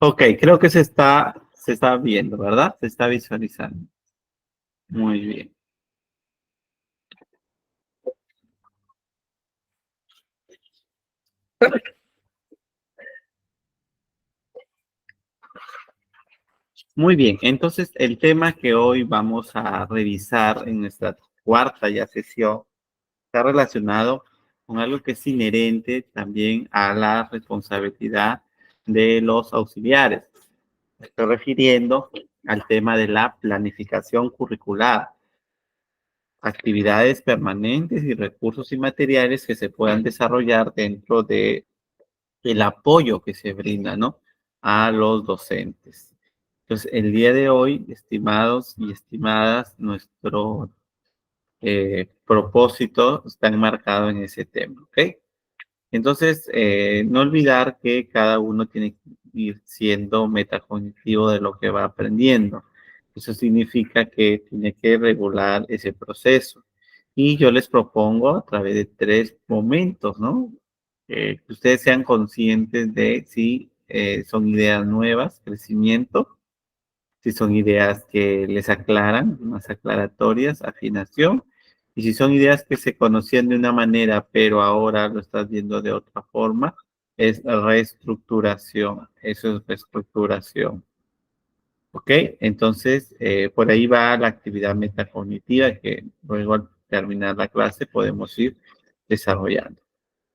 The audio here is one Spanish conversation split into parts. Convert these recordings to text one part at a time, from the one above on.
Ok, creo que se está viendo, ¿verdad? Se está visualizando. Muy bien. Muy bien. Entonces, el tema que hoy vamos a revisar en nuestra cuarta ya sesión está relacionado con algo que es inherente también a la responsabilidad de los auxiliares. Me estoy refiriendo al tema de la planificación curricular, actividades permanentes y recursos y materiales que se puedan desarrollar dentro de el apoyo que se brinda, ¿no? A los docentes. Entonces, el día de hoy, estimados y estimadas, nuestro propósito está enmarcado en ese tema, ¿ok? Entonces, no olvidar que cada uno tiene que ir siendo metacognitivo de lo que va aprendiendo. Eso significa que tiene que regular ese proceso. Y yo les propongo a través de tres momentos, ¿no? Que ustedes sean conscientes de si son ideas nuevas, crecimiento, si son ideas que les aclaran, más aclaratorias, afinación, y si son ideas que se conocían de una manera, pero ahora lo estás viendo de otra forma, es reestructuración, eso es reestructuración. ¿Ok? Entonces, por ahí va la actividad metacognitiva que luego al terminar la clase podemos ir desarrollando.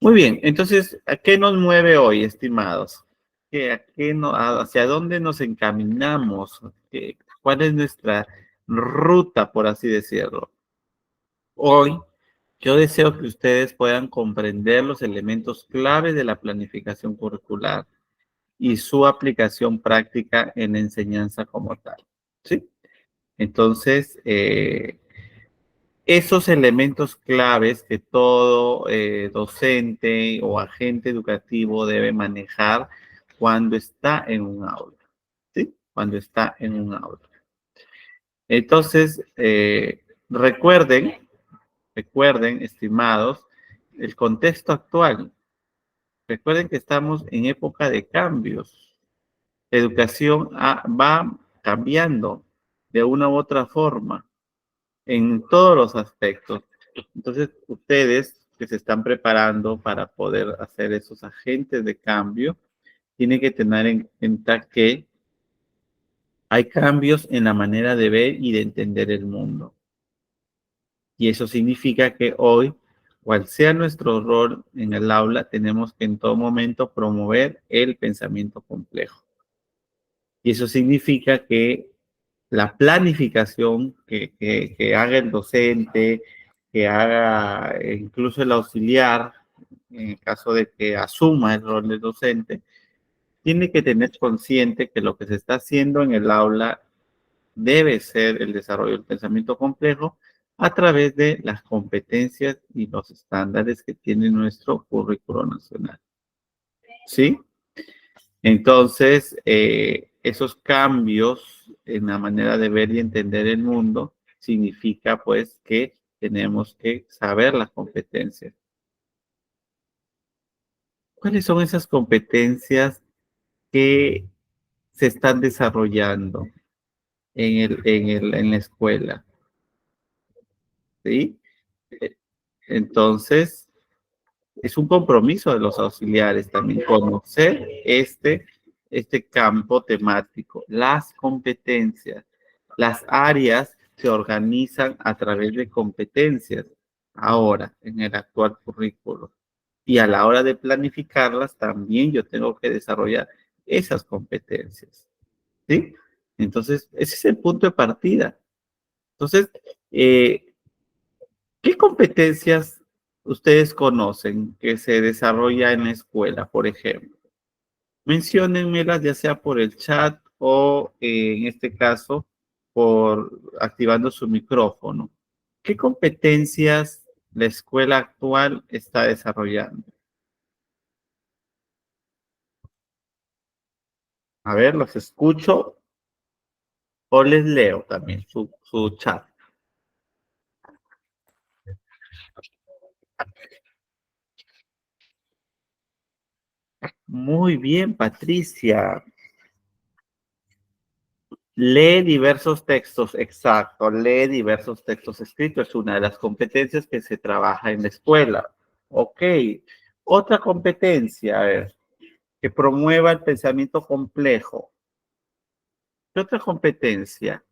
Muy bien, entonces, ¿a qué nos mueve hoy, estimados? ¿Hacia dónde nos encaminamos? ¿Cuál es nuestra ruta, por así decirlo? Hoy, yo deseo que ustedes puedan comprender los elementos clave de la planificación curricular y su aplicación práctica en la enseñanza como tal. ¿Sí? Entonces, esos elementos claves que todo docente o agente educativo debe manejar cuando está en un aula, ¿sí? Cuando está en un aula. Entonces, recuerden, estimados, el contexto actual. Recuerden que estamos en época de cambios. La educación va cambiando de una u otra forma en todos los aspectos. Entonces, ustedes que se están preparando para poder hacer esos agentes de cambio, tienen que tener en cuenta que hay cambios en la manera de ver y de entender el mundo. Y eso significa que hoy, cual sea nuestro rol en el aula, tenemos que en todo momento promover el pensamiento complejo. Y eso significa que la planificación que haga el docente, que haga incluso el auxiliar, en el caso de que asuma el rol de docente, tiene que tener consciente que lo que se está haciendo en el aula debe ser el desarrollo del pensamiento complejo a través de las competencias y los estándares que tiene nuestro currículo nacional. ¿Sí? Entonces, esos cambios en la manera de ver y entender el mundo significa pues que tenemos que saber las competencias. ¿Cuáles son esas competencias que se están desarrollando en la escuela? ¿Sí? Entonces, es un compromiso de los auxiliares también conocer este campo temático, las competencias. Las áreas se organizan a través de competencias ahora en el actual currículo. Y a la hora de planificarlas, también yo tengo que desarrollar esas competencias. ¿Sí? Entonces, ese es el punto de partida. Entonces, eh, ¿qué competencias ustedes conocen que se desarrolla en la escuela, por ejemplo? Menciónenmelas ya sea por el chat o en este caso por activando su micrófono. ¿Qué competencias la escuela actual está desarrollando? A ver, los escucho o les leo también su chat. Muy bien, Patricia. Lee diversos textos, exacto, lee diversos textos escritos, es una de las competencias que se trabaja en la escuela. Ok, otra competencia, a ver, que promueva el pensamiento complejo. ¿Qué otra competencia?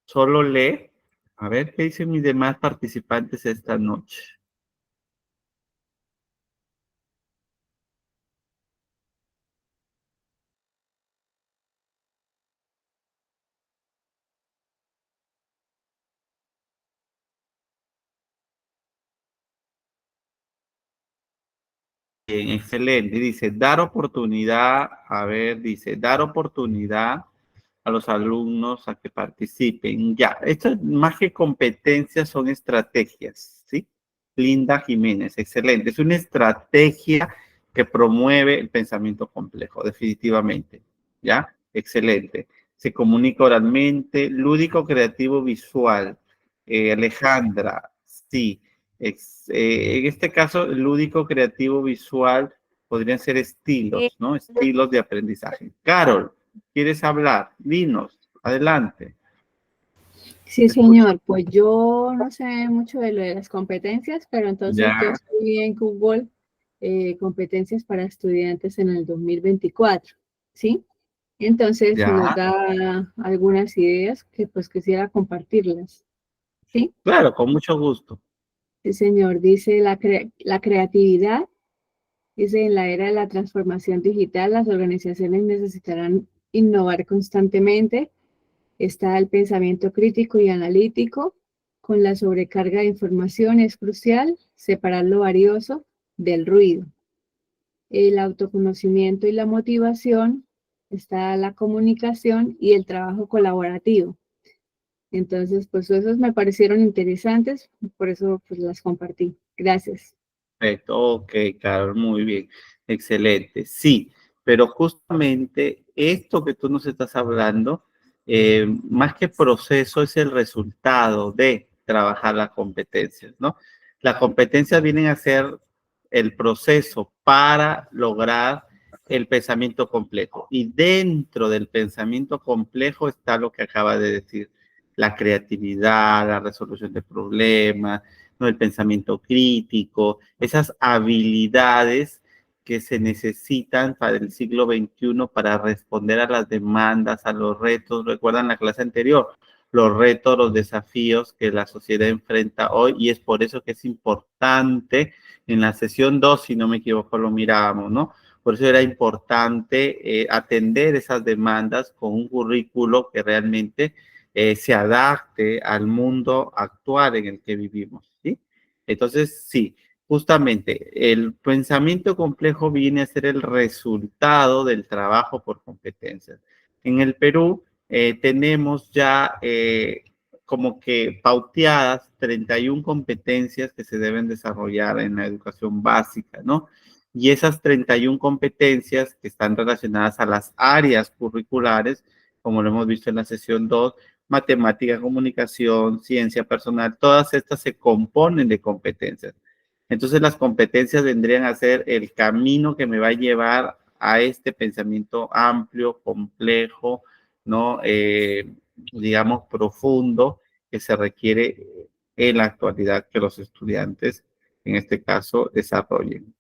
Solo lee. A ver, ¿qué dicen mis demás participantes esta noche? Bien, excelente. Dice, dar oportunidad, a ver, dice, dar oportunidad a los alumnos a que participen. Ya, esto más que competencias son estrategias, ¿sí? Linda Jiménez, excelente. Es una estrategia que promueve el pensamiento complejo, definitivamente. ¿Ya? Excelente. Se comunica oralmente, lúdico, creativo, visual. Alejandra, sí. En este caso, lúdico, creativo, visual podrían ser Eh, estilos, ¿no? Estilos de aprendizaje. Carol, ¿quieres hablar? Dinos, adelante. Sí, Te escucho. señor, pues yo no sé mucho de lo de las competencias, pero entonces yo Ya, estudié en Google competencias para estudiantes en el 2024, ¿sí? Entonces nos ya. da algunas ideas que pues quisiera compartirlas, ¿sí? Claro, con mucho gusto. Sí, señor, dice la creatividad, dice en la era de la transformación digital, las organizaciones necesitarán innovar constantemente. Está el pensamiento crítico y analítico. Con la sobrecarga de información es crucial separar lo valioso del ruido. El autoconocimiento y la motivación, está la comunicación y el trabajo colaborativo. Entonces, pues esos me parecieron interesantes, por eso pues las compartí. Gracias. Perfecto, ok, Carol, muy bien, excelente. Sí, pero justamente esto que tú nos estás hablando, más que proceso, es el resultado de trabajar las competencias, ¿no? Las competencias vienen a ser el proceso para lograr el pensamiento complejo. Y dentro del pensamiento complejo está lo que acaba de decir, la creatividad, la resolución de problemas, ¿no? El pensamiento crítico, esas habilidades que se necesitan para el siglo XXI para responder a las demandas, a los retos. Recuerdan la clase anterior, los retos, los desafíos que la sociedad enfrenta hoy, y es por eso que es importante, en la sesión 2, si no me equivoco, lo mirábamos, ¿no? Por eso era importante atender esas demandas con un currículo que realmente se adapte al mundo actual en el que vivimos, ¿sí? Entonces, sí, justamente el pensamiento complejo viene a ser el resultado del trabajo por competencias. En el Perú tenemos ya como que pauteadas 31 competencias que se deben desarrollar en la educación básica, ¿no? Y esas 31 competencias que están relacionadas a las áreas curriculares, como lo hemos visto en la sesión 2, matemática, comunicación, ciencia personal, todas estas se componen de competencias. Entonces las competencias vendrían a ser el camino que me va a llevar a este pensamiento amplio, complejo, ¿no? Digamos, profundo, que se requiere en la actualidad que los estudiantes, en este caso, desarrollen.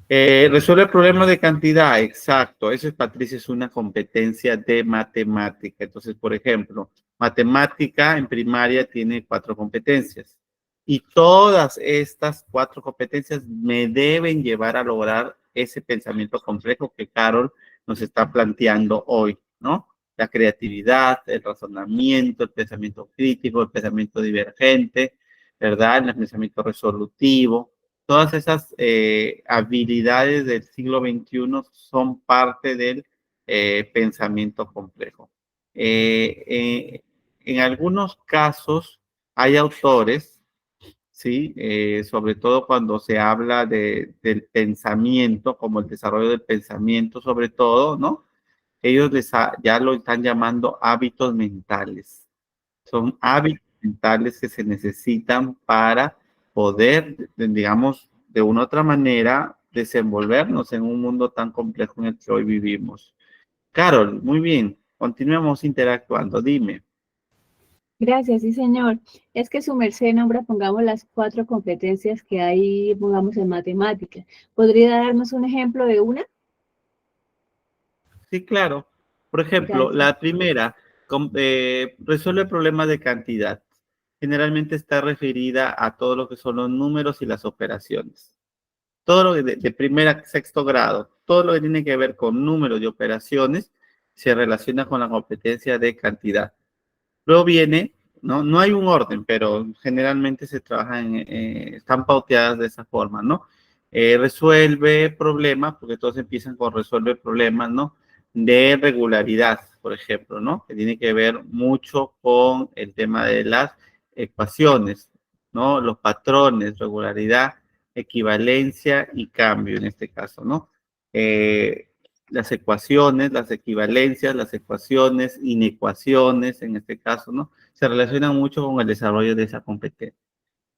Resuelve el problema de cantidad, exacto. Eso es, Patricia, es una competencia de matemática. Entonces, por ejemplo, matemática en primaria tiene 4 competencias. Y todas estas 4 competencias me deben llevar a lograr ese pensamiento complejo que Carol nos está planteando hoy, ¿no? La creatividad, el razonamiento, el pensamiento crítico, el pensamiento divergente, ¿verdad? El pensamiento resolutivo, todas esas habilidades del siglo XXI son parte del pensamiento complejo. En algunos casos hay autores, ¿sí? Sobre todo cuando se habla del pensamiento, como el desarrollo del pensamiento, sobre todo, ¿no? Ellos ya lo están llamando hábitos mentales. Son hábitos mentales que se necesitan para poder, digamos, de una u otra manera desenvolvernos en un mundo tan complejo en el que hoy vivimos. Carol, muy bien, continuemos interactuando, dime. Gracias, sí, señor. Es que su merced nombra, pongamos, las 4 competencias que hay, pongamos, en matemáticas. ¿Podría darnos un ejemplo de una? Sí, claro. Por ejemplo, Gracias. la primera, resuelve problemas de cantidad. Generalmente está referida a todo lo que son los números y las operaciones. Todo lo de primera a sexto grado, todo lo que tiene que ver con números y operaciones se relaciona con la competencia de cantidad. Luego viene, ¿no? No hay un orden, pero generalmente se trabaja están pauteadas de esa forma, ¿no? Resuelve problemas, porque todos empiezan con resolver problemas, ¿no? De regularidad, por ejemplo, ¿no? Que tiene que ver mucho con el tema de las ecuaciones, ¿no? Los patrones, regularidad, equivalencia y cambio en este caso, ¿no? Las ecuaciones, las equivalencias, las ecuaciones, inecuaciones, en este caso, ¿no? Se relacionan mucho con el desarrollo de esa competencia.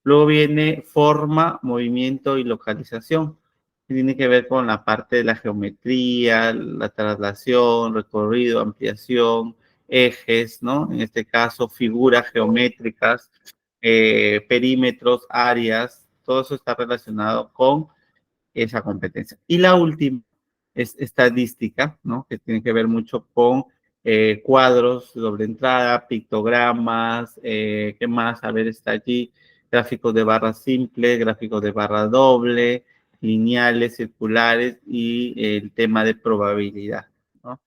Luego viene forma, movimiento y localización, que tiene que ver con la parte de la geometría, la traslación, recorrido, ampliación, ejes, ¿no? En este caso, figuras geométricas, perímetros, áreas, todo eso está relacionado con esa competencia. Y la última es estadística, ¿no? Que tiene que ver mucho con cuadros, doble entrada, pictogramas, ¿qué más? A ver, está allí, gráficos de barra simple, gráficos de barra doble, lineales, circulares y el tema de probabilidad, ¿no?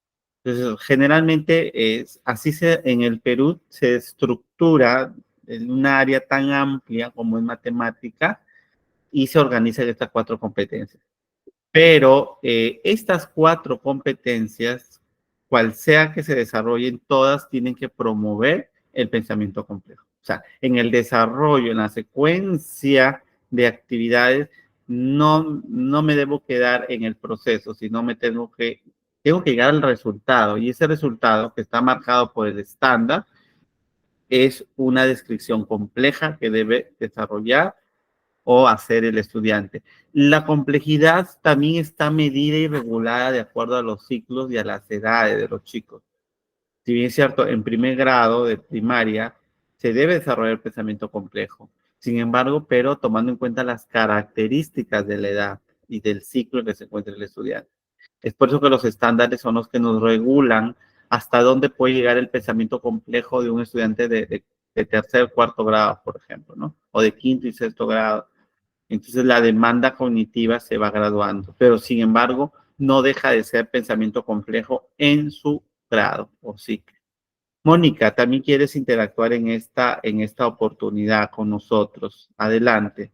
Entonces, generalmente así en el Perú se estructura en un área tan amplia como es matemática y se organiza en estas 4 competencias. Pero estas 4 competencias, cual sea que se desarrollen, todas tienen que promover el pensamiento complejo. O sea, en el desarrollo, en la secuencia de actividades, no me debo quedar en el proceso, sino tengo que llegar al resultado. Y ese resultado que está marcado por el estándar es una descripción compleja que debe desarrollar o hacer el estudiante. La complejidad también está medida y regulada de acuerdo a los ciclos y a las edades de los chicos. Si bien es cierto, en primer grado de primaria se debe desarrollar el pensamiento complejo. Sin embargo, pero tomando en cuenta las características de la edad y del ciclo en que se encuentra el estudiante. Es por eso que los estándares son los que nos regulan hasta dónde puede llegar el pensamiento complejo de un estudiante de tercer, cuarto grado, por ejemplo, ¿no? O de quinto y sexto grado. Entonces la demanda cognitiva se va graduando, pero sin embargo no deja de ser pensamiento complejo en su grado o ciclo. Mónica, también quieres interactuar en esta oportunidad con nosotros. Adelante.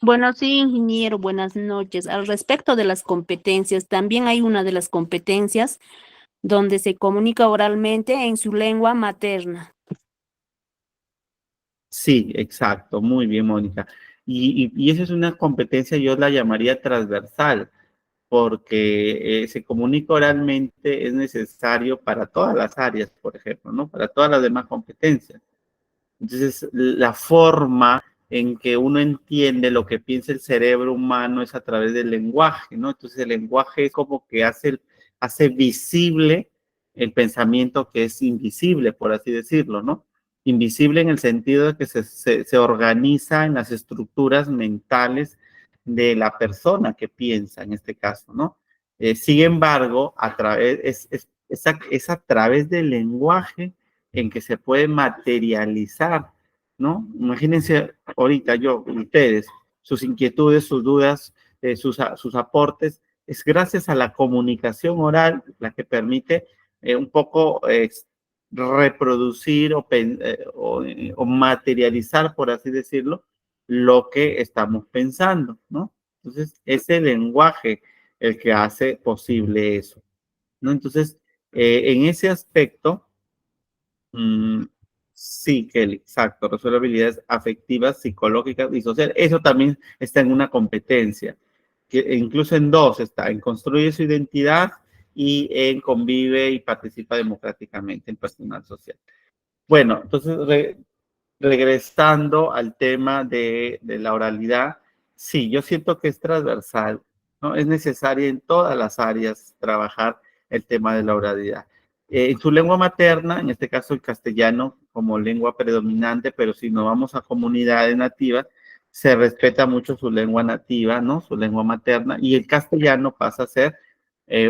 Bueno, sí, ingeniero, buenas noches. Al respecto de las competencias, también hay una de las competencias donde se comunica oralmente en su lengua materna. Sí, exacto. Muy bien, Mónica. Y esa es una competencia, yo la llamaría transversal, porque se comunica oralmente, es necesario para todas las áreas, por ejemplo, ¿no? Para todas las demás competencias. Entonces, la forma en que uno entiende lo que piensa el cerebro humano es a través del lenguaje, ¿no? Entonces, el lenguaje es como que hace visible el pensamiento que es invisible, por así decirlo, ¿no? Invisible en el sentido de que se organiza en las estructuras mentales de la persona que piensa, en este caso, ¿no? Sin embargo, es a través del lenguaje en que se puede materializar, ¿no? Imagínense ahorita ustedes, sus inquietudes, sus dudas, sus aportes, es gracias a la comunicación oral la que permite un poco reproducir o materializar, por así decirlo, lo que estamos pensando, ¿no? Entonces, es el lenguaje el que hace posible eso, ¿no? Entonces, en ese aspecto, sí, Kelly, exacto. Resuelve habilidades afectivas, psicológicas y sociales. Eso también está en una competencia, que incluso en 2 está, en construye su identidad y en convive y participa democráticamente en personal social. Bueno, entonces regresando al tema de la oralidad, Sí, yo siento que es transversal, ¿no? Es necesaria en todas las áreas trabajar el tema de la oralidad. En su lengua materna, en este caso el castellano como lengua predominante, pero si no vamos a comunidades nativas, se respeta mucho su lengua nativa, ¿no? Su lengua materna, y el castellano pasa a ser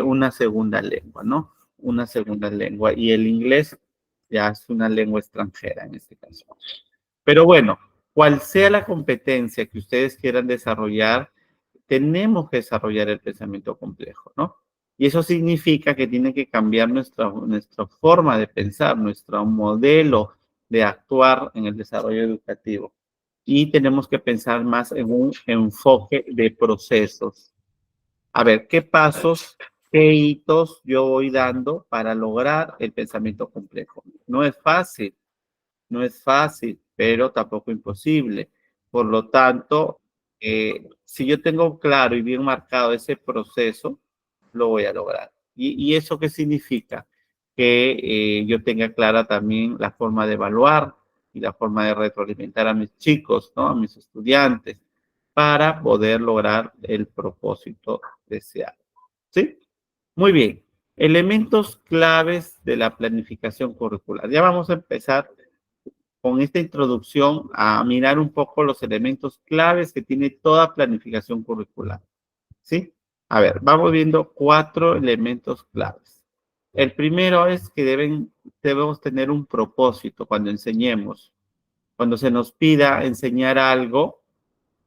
una segunda lengua, ¿no? Una segunda lengua, y el inglés ya es una lengua extranjera en este caso. Pero bueno, cual sea la competencia que ustedes quieran desarrollar, tenemos que desarrollar el pensamiento complejo, ¿no? Y eso significa que tiene que cambiar nuestra forma de pensar, nuestro modelo de actuar en el desarrollo educativo. Y tenemos que pensar más en un enfoque de procesos. A ver, ¿qué pasos, qué hitos yo voy dando para lograr el pensamiento complejo? No es fácil, no es fácil, pero tampoco imposible. Por lo tanto, si yo tengo claro y bien marcado ese proceso, lo voy a lograr. ¿Y eso qué significa? Que yo tenga clara también la forma de evaluar y la forma de retroalimentar a mis chicos, ¿no? A mis estudiantes, para poder lograr el propósito deseado. ¿Sí? Muy bien. Elementos claves de la planificación curricular. Ya vamos a empezar con esta introducción a mirar un poco los elementos claves que tiene toda planificación curricular. ¿Sí? A ver, vamos viendo 4 elementos claves. El primero es que debemos tener un propósito cuando enseñemos. Cuando se nos pida enseñar algo,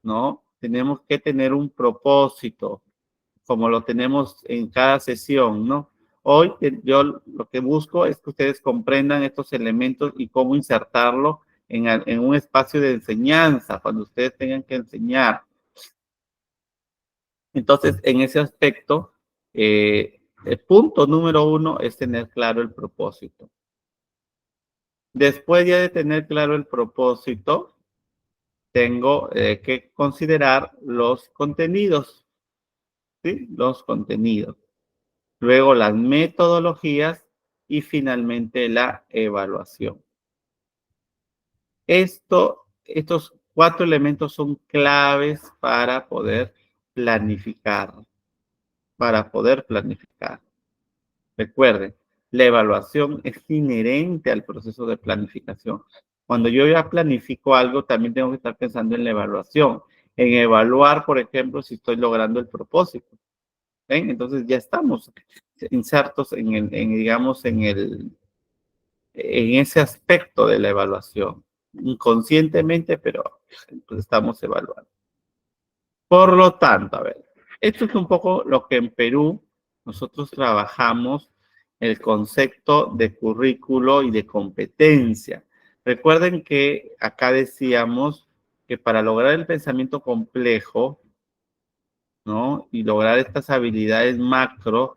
¿no? Tenemos que tener un propósito, como lo tenemos en cada sesión, ¿no? Hoy yo lo que busco es que ustedes comprendan estos elementos y cómo insertarlo en un espacio de enseñanza, cuando ustedes tengan que enseñar. Entonces, en ese aspecto, el punto número 1 es tener claro el propósito. Después ya de tener claro el propósito, tengo que considerar los contenidos, ¿sí? Los contenidos. Luego las metodologías y finalmente la evaluación. Estos 4 elementos son claves para poder planificar, Recuerden, la evaluación es inherente al proceso de planificación. Cuando yo ya planifico algo, también tengo que estar pensando en la evaluación, en evaluar, por ejemplo, si estoy logrando el propósito. ¿Ven? Entonces ya estamos insertos digamos, en ese aspecto de la evaluación, inconscientemente, pero pues, estamos evaluando. Por lo tanto, a ver, esto es un poco lo que en Perú nosotros trabajamos el concepto de currículo y de competencia. Recuerden que acá decíamos que para lograr el pensamiento complejo, ¿no? Y lograr estas habilidades macro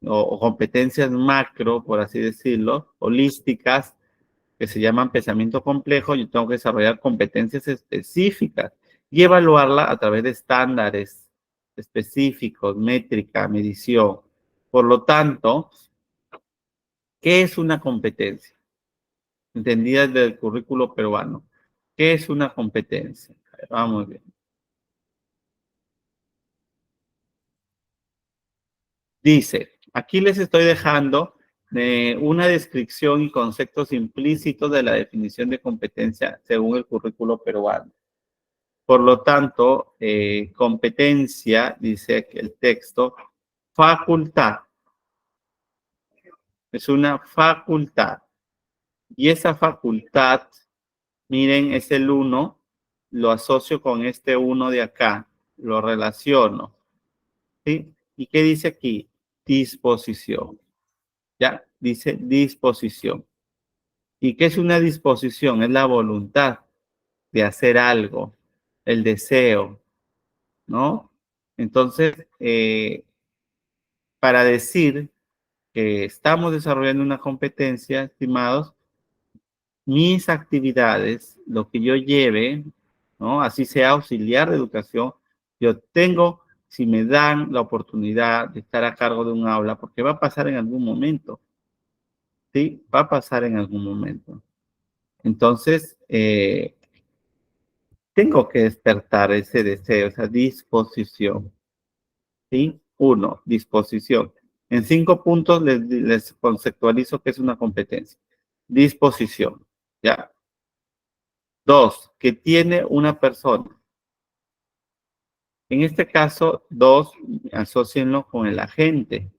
o competencias macro, por así decirlo, holísticas, que se llaman pensamiento complejo, yo tengo que desarrollar competencias específicas y evaluarla a través de estándares específicos, métrica, medición. Por lo tanto, ¿qué es una competencia? Entendida desde el currículo peruano. ¿Qué es una competencia? Vamos bien. Dice, aquí les estoy dejando una descripción y conceptos implícitos de la definición de competencia según el currículo peruano. Por lo tanto, competencia, dice aquí el texto, facultad. Es una facultad. Y esa facultad, miren, es el 1, lo asocio con este 1 de acá, lo relaciono. ¿Sí? ¿Y qué dice aquí? Disposición. ¿Ya? Dice disposición. ¿Y qué es una disposición? Es la voluntad de hacer algo, el deseo, ¿no? Entonces, para decir que estamos desarrollando una competencia, estimados, mis actividades, lo que yo lleve, ¿no? Así sea auxiliar de educación, yo tengo, si me dan la oportunidad de estar a cargo de un aula, porque va a pasar en algún momento, ¿sí? Va a pasar en algún momento. Entonces, tengo que despertar ese deseo, esa disposición. ¿Sí? 1, disposición. En 5 puntos les conceptualizo que es una competencia. Disposición. ¿Ya? 2, que tiene una persona. En este caso, 2, asócienlo con el agente.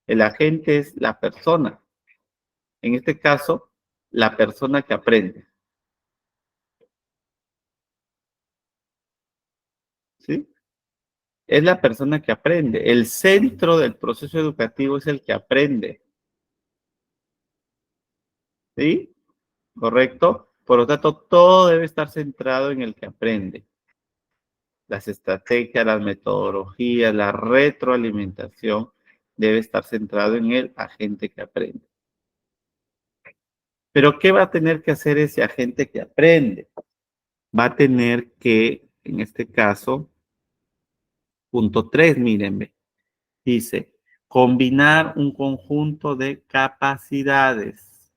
El agente es la persona. En este caso, la persona que aprende. ¿Sí? Es la persona que aprende. El centro del proceso educativo es el que aprende. ¿Sí? ¿Correcto? Por lo tanto, todo debe estar centrado en el que aprende. Las estrategias, las metodologías, la retroalimentación debe estar centrado en el agente que aprende. Pero ¿qué va a tener que hacer ese agente que aprende? Va a tener que, en este caso, punto 3, mírenme, dice, combinar un conjunto de capacidades.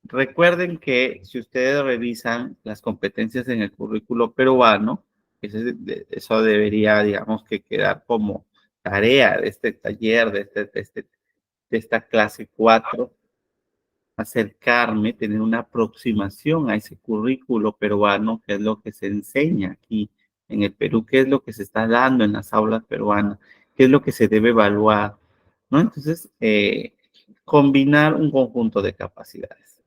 Recuerden que si ustedes revisan las competencias en el currículo peruano, eso debería, digamos, que quedar como tarea de este taller, de esta clase 4, acercarme, tener una aproximación a ese currículo peruano, que es lo que se enseña aquí en el Perú, qué es lo que se está dando en las aulas peruanas, qué es lo que se debe evaluar, ¿no? Entonces, combinar un conjunto de capacidades.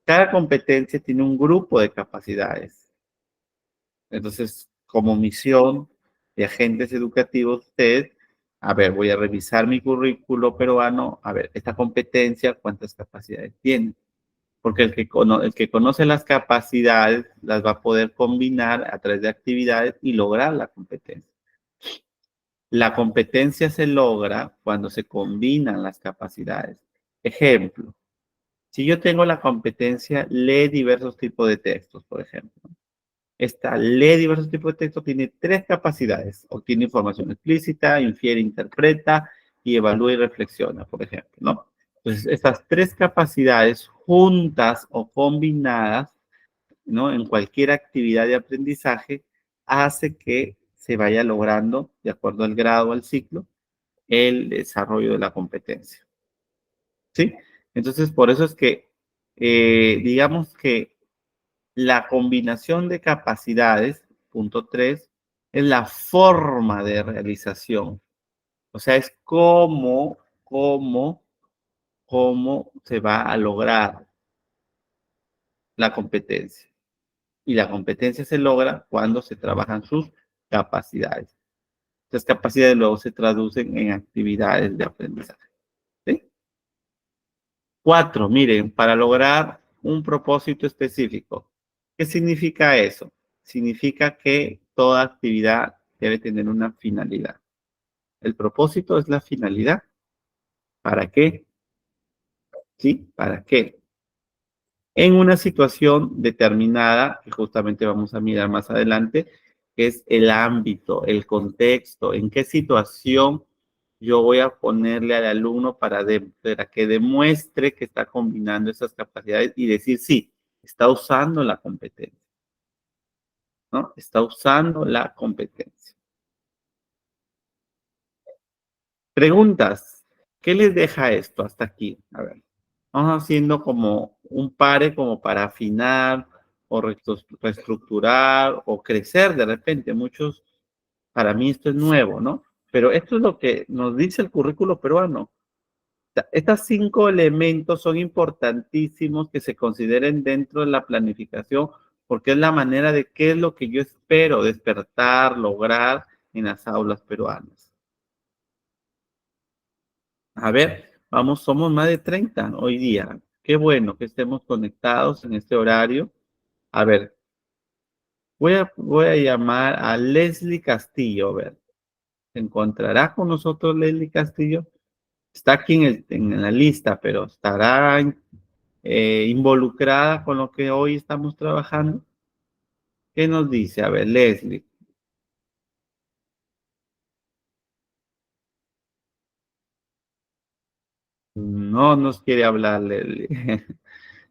Cada competencia tiene un grupo de capacidades. Entonces, como misión de agentes educativos, usted, a ver, voy a revisar mi currículo peruano, a ver, esta competencia, ¿cuántas capacidades tiene? Porque el que conoce las capacidades las va a poder combinar a través de actividades y lograr la competencia. La competencia se logra cuando se combinan las capacidades. Ejemplo, si yo tengo la competencia, lee diversos tipos de textos, por ejemplo. Esta lee diversos tipos de textos tiene 3 capacidades. Obtiene información explícita, infiere, interpreta y evalúa y reflexiona, por ejemplo, ¿no? Entonces, estas 3 capacidades juntas o combinadas, ¿no? En cualquier actividad de aprendizaje, hace que se vaya logrando, de acuerdo al grado, al ciclo, el desarrollo de la competencia. ¿Sí? Entonces, por eso es que, digamos que la combinación de capacidades, punto 3, es la forma de realización. O sea, es cómo se va a lograr la competencia. Y la competencia se logra cuando se trabajan sus capacidades. Estas capacidades luego se traducen en actividades de aprendizaje. ¿Sí? 4, miren, para lograr un propósito específico. ¿Qué significa eso? Significa que toda actividad debe tener una finalidad. El propósito es la finalidad. ¿Para qué? ¿Sí? ¿Para qué? En una situación determinada, que justamente vamos a mirar más adelante, que es el ámbito, el contexto, en qué situación yo voy a ponerle al alumno para que demuestre que está combinando esas capacidades y decir, sí, está usando la competencia, ¿no? Está usando la competencia. Preguntas. ¿Qué les deja esto hasta aquí? A ver, vamos haciendo como un pare como para afinar o reestructurar o crecer de repente. Muchos, para mí esto es nuevo, ¿no? Pero esto es lo que nos dice el currículo peruano. Estos 5 elementos son importantísimos que se consideren dentro de la planificación porque es la manera de qué es lo que yo espero despertar, lograr en las aulas peruanas. A ver, vamos, somos más de 30 hoy día. Qué bueno que estemos conectados en este horario. A ver, voy a llamar a Leslie Castillo. A ver, ¿se encontrará con nosotros Leslie Castillo? Está aquí en la lista, pero estará involucrada con lo que hoy estamos trabajando. ¿Qué nos dice? A ver, Leslie. No nos quiere hablar, Leslie.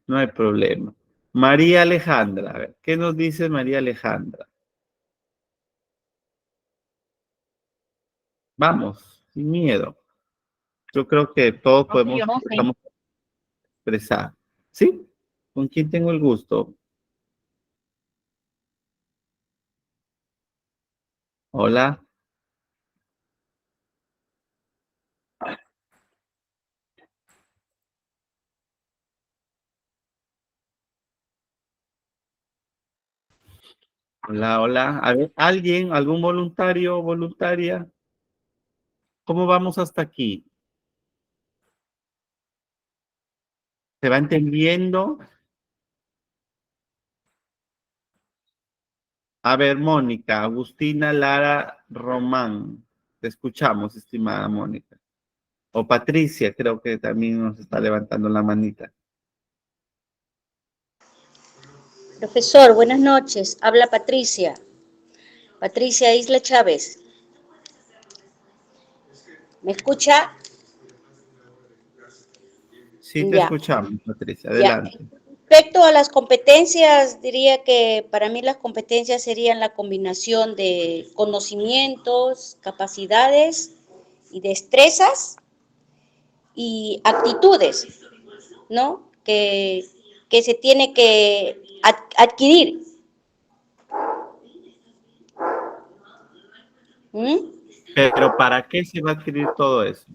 No hay problema. María Alejandra, a ver, ¿qué nos dice María Alejandra? Vamos, sin miedo. Yo creo que todos podemos expresar. ¿Sí? ¿Con quién tengo el gusto? Hola. Hola, hola. A ver, ¿alguien, algún voluntario o voluntaria? ¿Cómo vamos hasta aquí? ¿Se va entendiendo? A ver, Mónica, Agustina Lara Román. Te escuchamos, estimada Mónica. O Patricia, creo que también nos está levantando la manita. Profesor, buenas noches. Habla Patricia. Patricia Isla Chávez. ¿Me escucha? Sí, te Ya. escuchamos, Patricia. Ya. Adelante. Respecto a las competencias, diría que para mí las competencias serían la combinación de conocimientos, capacidades y destrezas y actitudes, ¿no? Que se tiene que adquirir. ¿Mm? Pero ¿para qué se va a adquirir todo eso?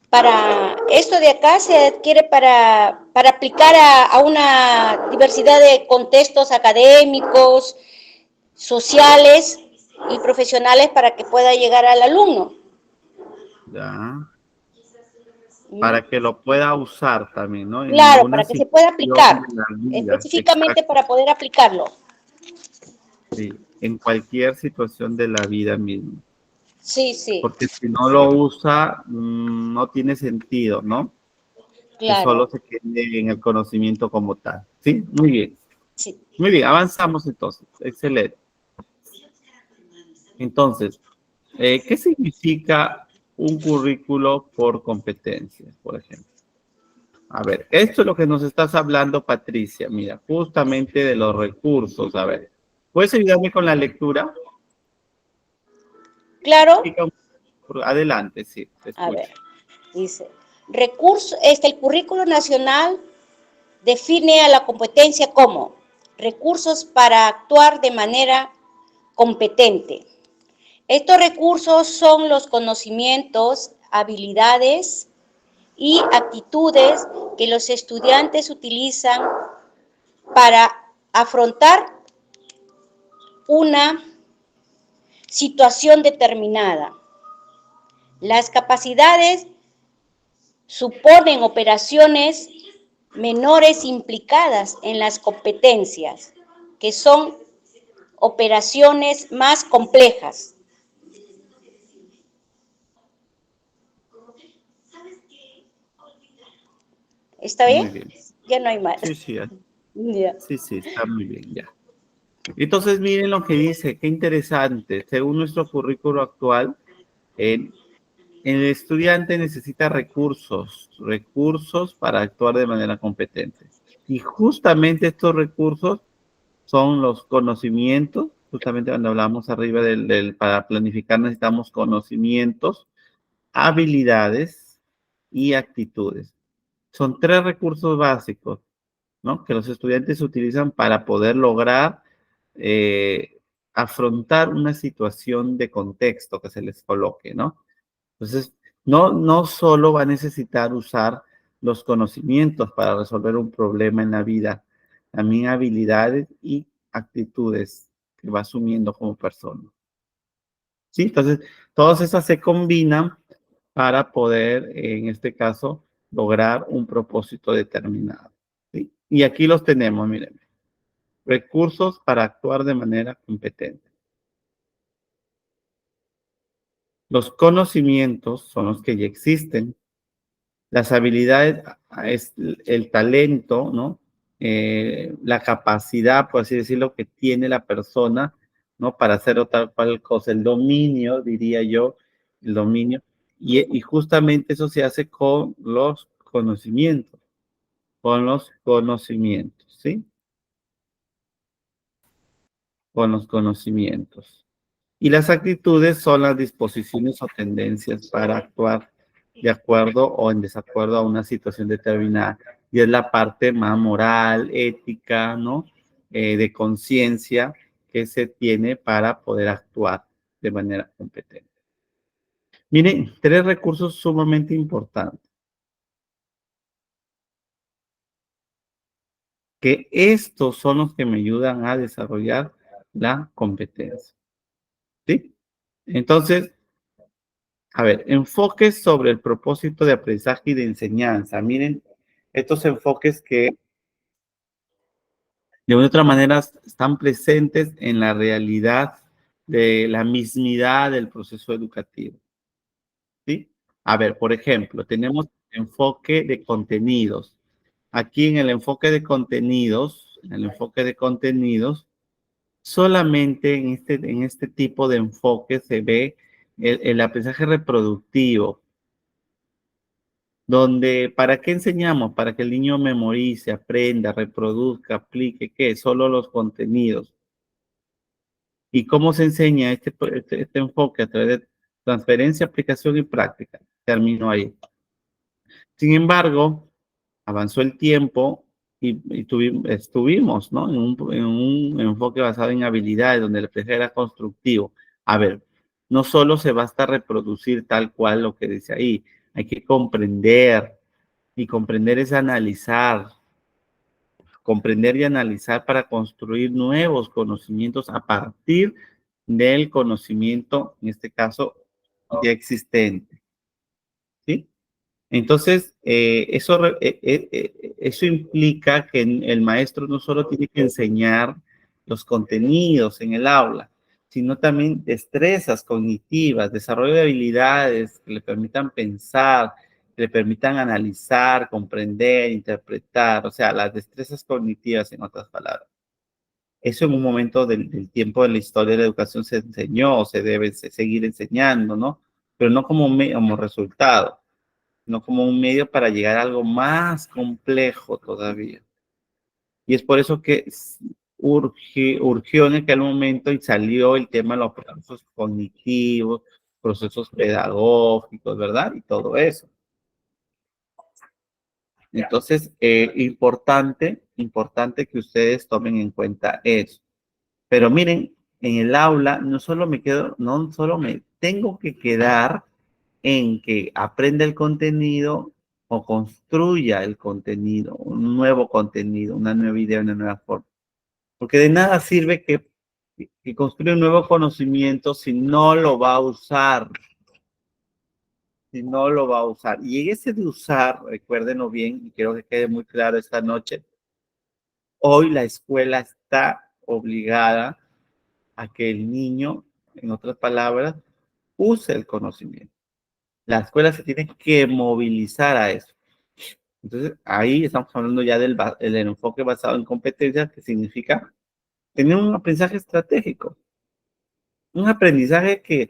Para esto de acá se adquiere para aplicar a una diversidad de contextos académicos, sociales y profesionales para que pueda llegar al alumno. Ya. Para que lo pueda usar también, ¿no? En Claro, una para que se pueda aplicar, situación de la vida. específicamente Exacto. para poder aplicarlo. Sí, en cualquier situación de la vida misma. Sí, sí, Porque si no lo usa, no tiene sentido, ¿no? Que solo claro. se quede en el conocimiento como tal. ¿Sí? Muy bien. Sí. Muy bien, avanzamos entonces. Excelente. Entonces, ¿qué significa un currículo por competencias, por ejemplo? A ver, esto es lo que nos estás hablando, Patricia. Mira, justamente de los recursos. A ver, ¿puedes ayudarme con la lectura? Claro. Adelante, sí, te A escucho. ver, dice, el currículo nacional define a la competencia como recursos para actuar de manera competente. Estos recursos son los conocimientos, habilidades y actitudes que los estudiantes utilizan para afrontar una situación determinada. Las capacidades suponen operaciones menores implicadas en las competencias, que son operaciones más complejas. ¿Está bien? Muy bien. Ya no hay más. Sí, sí, Ya. sí, está muy bien, ya. Entonces, miren lo que dice, qué interesante. Según nuestro currículo actual, el estudiante necesita recursos para actuar de manera competente. Y justamente estos recursos son los conocimientos, justamente cuando hablamos arriba para planificar necesitamos conocimientos, habilidades y actitudes. Son tres recursos básicos, ¿no? Que los estudiantes utilizan para poder lograr afrontar una situación de contexto que se les coloque, ¿no? Entonces, no solo va a necesitar usar los conocimientos para resolver un problema en la vida, también habilidades y actitudes que va asumiendo como persona. ¿Sí? Entonces, todas esas se combinan para poder, en este caso, lograr un propósito determinado. ¿Sí? Y aquí los tenemos, miren. Recursos para actuar de manera competente. Los conocimientos son los que ya existen. Las habilidades es el talento, ¿no? La capacidad, por así decirlo, que tiene la persona, ¿no? Para hacer otra cual cosa, el dominio, diría yo, el dominio. Y justamente eso se hace con los conocimientos, ¿sí? con los conocimientos. Y las actitudes son las disposiciones o tendencias para actuar de acuerdo o en desacuerdo a una situación determinada. Y es la parte más moral, ética, ¿no? De conciencia que se tiene para poder actuar de manera competente. Miren, 3 recursos sumamente importantes. Que estos son los que me ayudan a desarrollar la competencia. ¿Sí? Entonces, a ver, enfoques sobre el propósito de aprendizaje y de enseñanza. Miren, estos enfoques que de una u otra manera están presentes en la realidad de la mismidad del proceso educativo. ¿Sí? A ver, por ejemplo, tenemos enfoque de contenidos. Aquí en el enfoque de contenidos, solamente en este tipo de enfoque se ve el aprendizaje reproductivo, donde ¿para qué enseñamos? Para que el niño memorice, aprenda, reproduzca, aplique, ¿qué? Solo los contenidos. ¿Y cómo se enseña este enfoque? A través de transferencia, aplicación y práctica. Termino ahí. Sin embargo, avanzó el tiempo y estuvimos, ¿no? En un enfoque basado en habilidades, donde el aprendizaje era constructivo. A ver, no solo se basta reproducir tal cual lo que dice ahí, hay que comprender, y comprender es analizar, comprender y analizar para construir nuevos conocimientos a partir del conocimiento, en este caso, ya existente, ¿sí? Entonces, eso implica que el maestro no solo tiene que enseñar los contenidos en el aula, sino también destrezas cognitivas, desarrollo de habilidades que le permitan pensar, que le permitan analizar, comprender, interpretar, o sea, las destrezas cognitivas, en otras palabras. Eso en un momento del tiempo de la historia de la educación se enseñó, se debe seguir enseñando, ¿no? Pero no como resultado, no como un medio para llegar a algo más complejo todavía. Y es por eso que urgió en aquel momento y salió el tema de los procesos cognitivos, procesos pedagógicos, ¿verdad? Y todo eso. Entonces, importante que ustedes tomen en cuenta eso. Pero miren, en el aula no solo me tengo que quedar en que aprenda el contenido o construya el contenido, un nuevo contenido, una nueva idea, una nueva forma. Porque de nada sirve que construya un nuevo conocimiento si no lo va a usar. Si no lo va a usar. Y en ese de usar, recuérdenlo bien, y quiero que quede muy claro esta noche, hoy la escuela está obligada a que el niño, en otras palabras, use el conocimiento. La escuela se tiene que movilizar a eso. Entonces, ahí estamos hablando ya del enfoque basado en competencias, que significa tener un aprendizaje estratégico, un aprendizaje que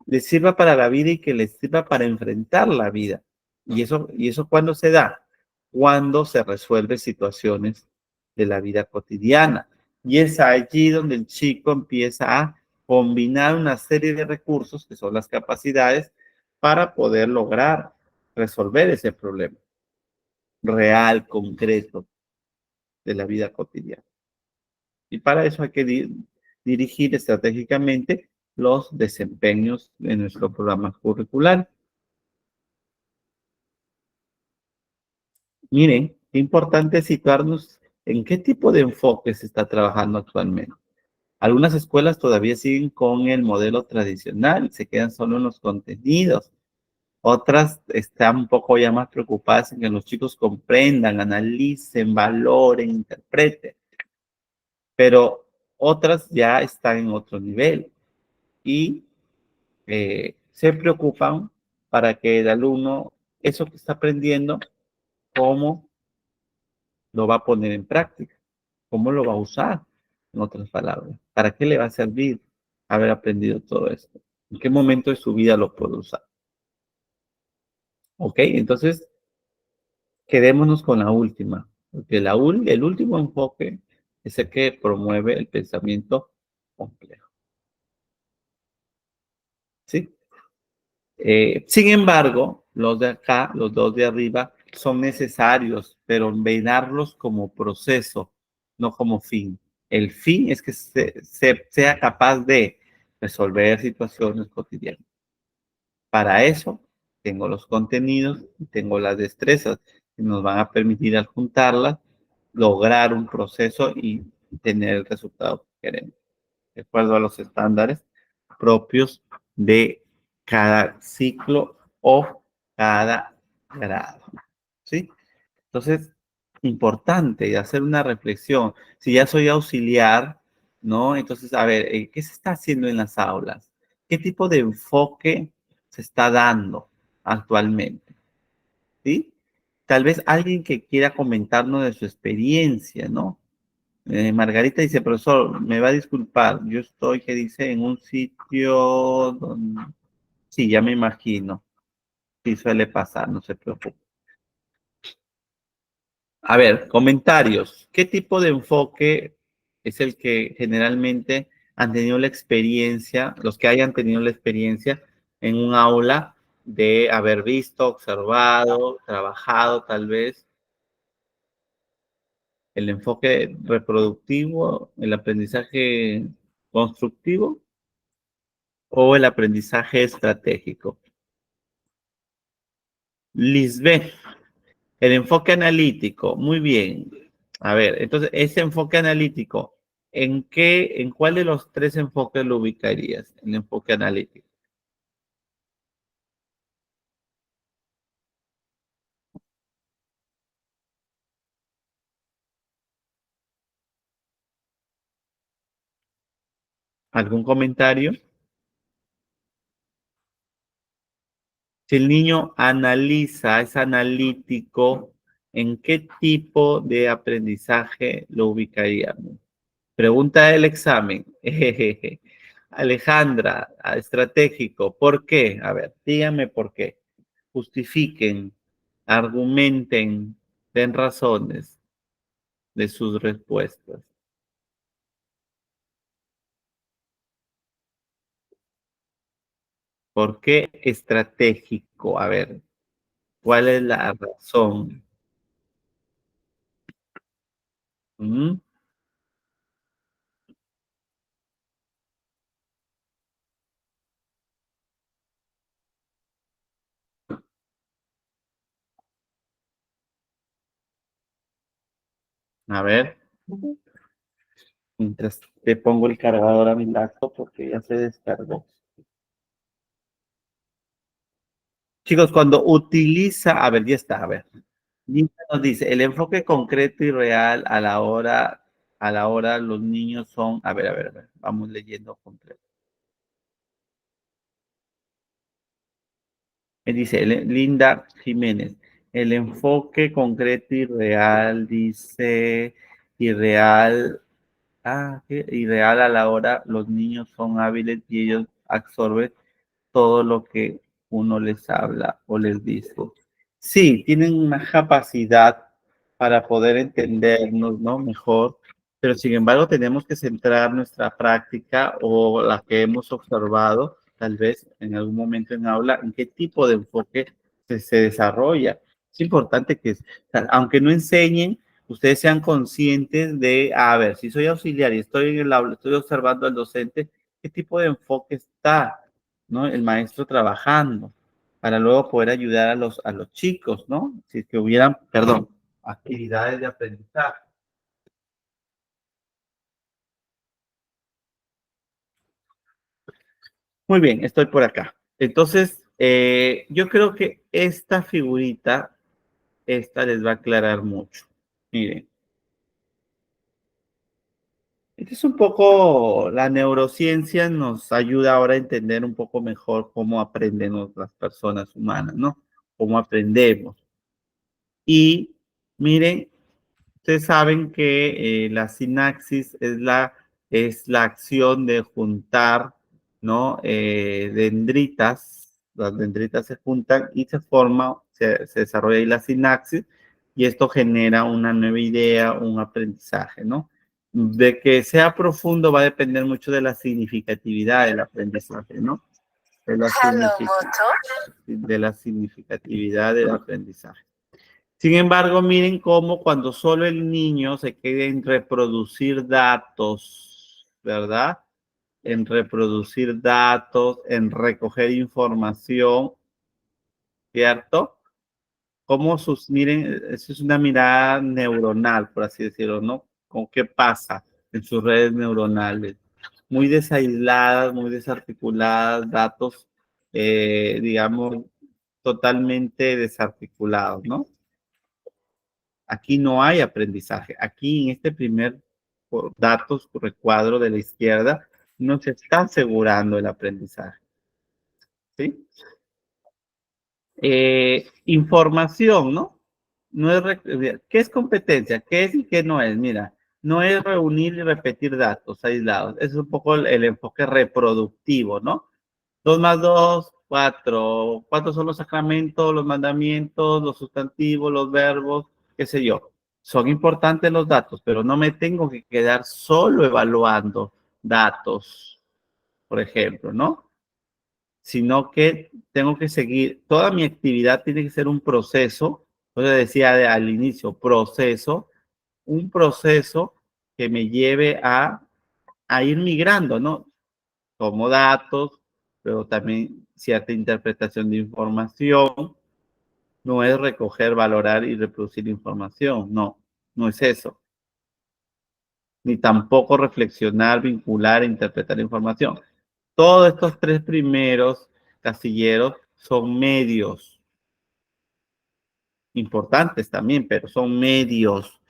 les sirva para la vida y que les sirva para enfrentar la vida. ¿Y eso cuándo se da? Cuando se resuelven situaciones de la vida cotidiana. Y es allí donde el chico empieza a combinar una serie de recursos, que son las capacidades, para poder lograr resolver ese problema real, concreto de la vida cotidiana. Y para eso hay que dirigir estratégicamente los desempeños de nuestro programa curricular. Miren, es importante situarnos en qué tipo de enfoque se está trabajando actualmente. Algunas escuelas todavía siguen con el modelo tradicional, se quedan solo en los contenidos. Otras están un poco ya más preocupadas en que los chicos comprendan, analicen, valoren, interpreten. Pero otras ya están en otro nivel y se preocupan para que el alumno, eso que está aprendiendo, cómo lo va a poner en práctica, cómo lo va a usar, en otras palabras, para qué le va a servir haber aprendido todo esto, en qué momento de su vida lo puede usar. ¿Ok? Entonces, quedémonos con la última, porque el último enfoque es el que promueve el pensamiento complejo. ¿Sí? Sin embargo, los de acá, los dos de arriba, son necesarios, pero verlos como proceso, no como fin. El fin es que sea capaz de resolver situaciones cotidianas. Para eso tengo los contenidos y tengo las destrezas que nos van a permitir al juntarlas, lograr un proceso y tener el resultado que queremos, de acuerdo a los estándares propios de cada ciclo o cada grado. ¿Sí? Entonces, importante hacer una reflexión. Si ya soy auxiliar, ¿no? Entonces, a ver, ¿qué se está haciendo en las aulas? ¿Qué tipo de enfoque se está dando actualmente? ¿Sí? Tal vez alguien que quiera comentarnos de su experiencia, ¿no? Margarita dice, profesor, me va a disculpar, yo estoy, que dice, en un sitio donde... Sí, ya me imagino. Sí, suele pasar, no se preocupe. A ver, comentarios. ¿Qué tipo de enfoque es el que generalmente han tenido la experiencia, los que hayan tenido la experiencia en un aula de haber visto, observado, trabajado tal vez? El enfoque reproductivo, el aprendizaje constructivo o el aprendizaje estratégico. Lisbeth, el enfoque analítico, muy bien. A ver, entonces, ese enfoque analítico, en cuál de los tres enfoques lo ubicarías? El enfoque analítico. ¿Algún comentario? Si el niño analiza, es analítico, ¿en qué tipo de aprendizaje lo ubicaríamos? Pregunta del examen. Alejandra, estratégico. ¿Por qué? A ver, díganme por qué. Justifiquen, argumenten, den razones de sus respuestas. ¿Por qué estratégico? A ver, ¿cuál es la razón? ¿Mm? A ver, mientras te pongo el cargador a mi laptop porque ya se descargó. Chicos, cuando utiliza, a ver, ya está, a ver. Lisa nos dice, el enfoque concreto y real a la hora los niños son, a ver, vamos leyendo completo. Dice Linda Jiménez, el enfoque concreto y real, dice, y real, ¿qué? Y real a la hora los niños son hábiles y ellos absorben todo lo que uno les habla o les dice. Sí, tienen una capacidad para poder entendernos, ¿no? Mejor, pero sin embargo tenemos que centrar nuestra práctica o la que hemos observado, tal vez en algún momento en aula, en qué tipo de enfoque se desarrolla. Es importante que, aunque no enseñen, ustedes sean conscientes de, a ver, si soy auxiliar y estoy en el aula, estoy observando al docente, qué tipo de enfoque está, ¿no? El maestro trabajando para luego poder ayudar a los chicos, ¿no? Si es que hubieran, perdón, actividades de aprendizaje. Muy bien, estoy por acá. Entonces, yo creo que esta figurita, esta les va a aclarar mucho. Miren, este es un poco, la neurociencia nos ayuda ahora a entender un poco mejor cómo aprendemos las personas humanas, ¿no? Cómo aprendemos. Y miren, ustedes saben que la sinapsis es la acción de juntar, ¿no? Dendritas, las dendritas se juntan y se desarrolla ahí la sinapsis y esto genera una nueva idea, un aprendizaje, ¿no? De que sea profundo va a depender mucho de la significatividad del aprendizaje, ¿no? De la significatividad del aprendizaje. Sin embargo, miren cómo cuando solo el niño se queda en reproducir datos, ¿verdad? En reproducir datos, en recoger información, ¿cierto? Como miren, eso es una mirada neuronal, por así decirlo, ¿no? ¿Con qué pasa en sus redes neuronales? Muy desaisladas, muy desarticuladas, datos, digamos, totalmente desarticulados, ¿no? Aquí no hay aprendizaje. Aquí en este primer datos, recuadro de la izquierda, no se está asegurando el aprendizaje. ¿Sí? Información, ¿no? No es, ¿qué es competencia? ¿Qué es y qué no es? Mira, no es reunir y repetir datos aislados. Es un poco el enfoque reproductivo, ¿no? 2 más 2, 4. ¿Cuántos son los sacramentos, los mandamientos, los sustantivos, los verbos, qué sé yo? Son importantes los datos, pero no me tengo que quedar solo evaluando datos, por ejemplo, ¿no? Sino que tengo que seguir, toda mi actividad tiene que ser un proceso, yo decía al inicio, un proceso que me lleve a ir migrando, ¿no? Como datos, pero también cierta interpretación de información, no es recoger, valorar y reproducir información, no, no es eso. Ni tampoco reflexionar, vincular e interpretar información. Todos estos tres primeros casilleros son medios importantes también, pero son medios.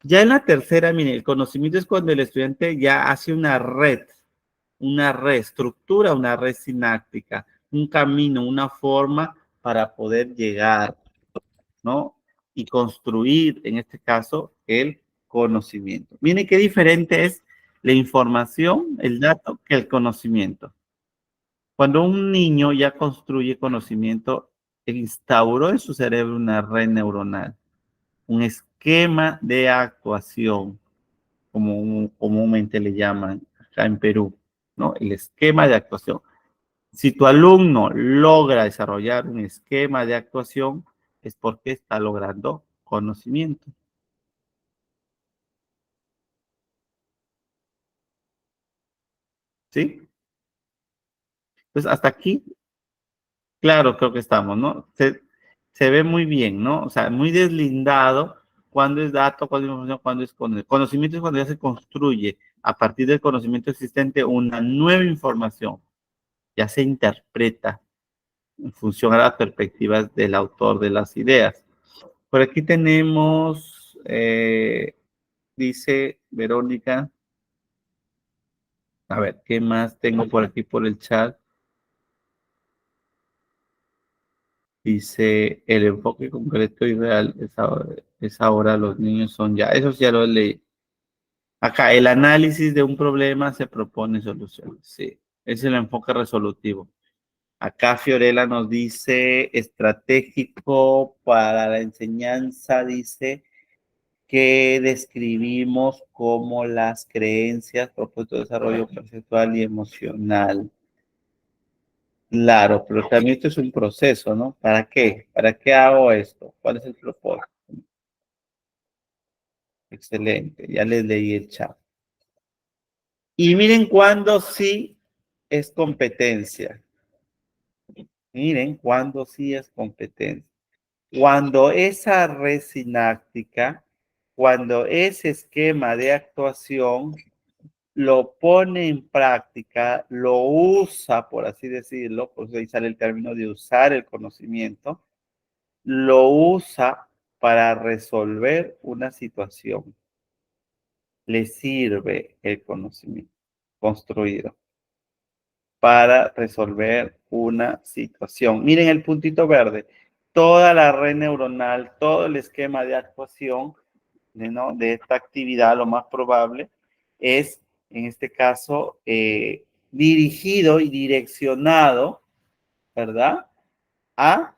Ya en la tercera, mire, el conocimiento es cuando el estudiante ya hace una red, estructura una red sináptica, un camino, una forma para poder llegar, ¿no? Y construir, en este caso, el conocimiento. Miren qué diferente es la información, el dato, que el conocimiento. Cuando un niño ya construye conocimiento, instauró en su cerebro una red neuronal, un esquema de actuación, como comúnmente le llaman acá en Perú, ¿no? El esquema de actuación. Si tu alumno logra desarrollar un esquema de actuación, es porque está logrando conocimiento. ¿Sí? Pues hasta aquí, claro, creo que estamos, ¿no? Se ve muy bien, ¿no? O sea, muy deslindado cuando es dato, cuando es información, cuando es conocimiento, es cuando ya se construye a partir del conocimiento existente una nueva información, ya se interpreta en función a las perspectivas del autor de las ideas. Por aquí tenemos, dice Verónica, a ver, ¿qué más tengo por aquí por el chat? Dice, el enfoque concreto y real es ahora los niños son ya, eso ya lo leí. Acá, el análisis de un problema se propone soluciones, sí, es el enfoque resolutivo. Acá Fiorella nos dice, estratégico para la enseñanza, dice, que describimos como las creencias, propósito de desarrollo perceptual y emocional. Claro, pero también esto es un proceso, ¿no? ¿Para qué? ¿Para qué hago esto? ¿Cuál es el propósito? Excelente, ya les leí el chat. Y miren cuándo sí es competencia. Miren cuándo sí es competencia. Cuando esa red sináptica, cuando ese esquema de actuación lo pone en práctica, lo usa, por así decirlo, por eso ahí sale el término de usar el conocimiento, lo usa para resolver una situación. Le sirve el conocimiento construido para resolver una situación. Miren el puntito verde. Toda la red neuronal, todo el esquema de actuación, ¿no?, de esta actividad, lo más probable, es, en este caso, dirigido y direccionado, ¿verdad?, a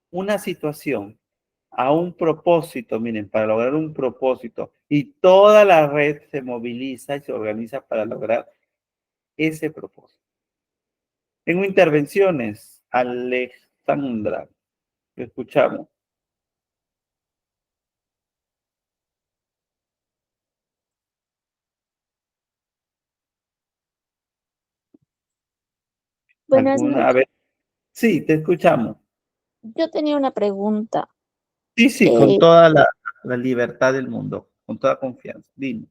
una situación. a un propósito, miren, para lograr un propósito, y toda la red se moviliza y se organiza para lograr ese propósito. Tengo intervenciones, Alejandra, te escuchamos. Buenas ¿Alguna? A noches. ver, sí, te escuchamos. Yo tenía una pregunta. Sí, sí, con Eh, toda la libertad del mundo, con toda confianza. Dime.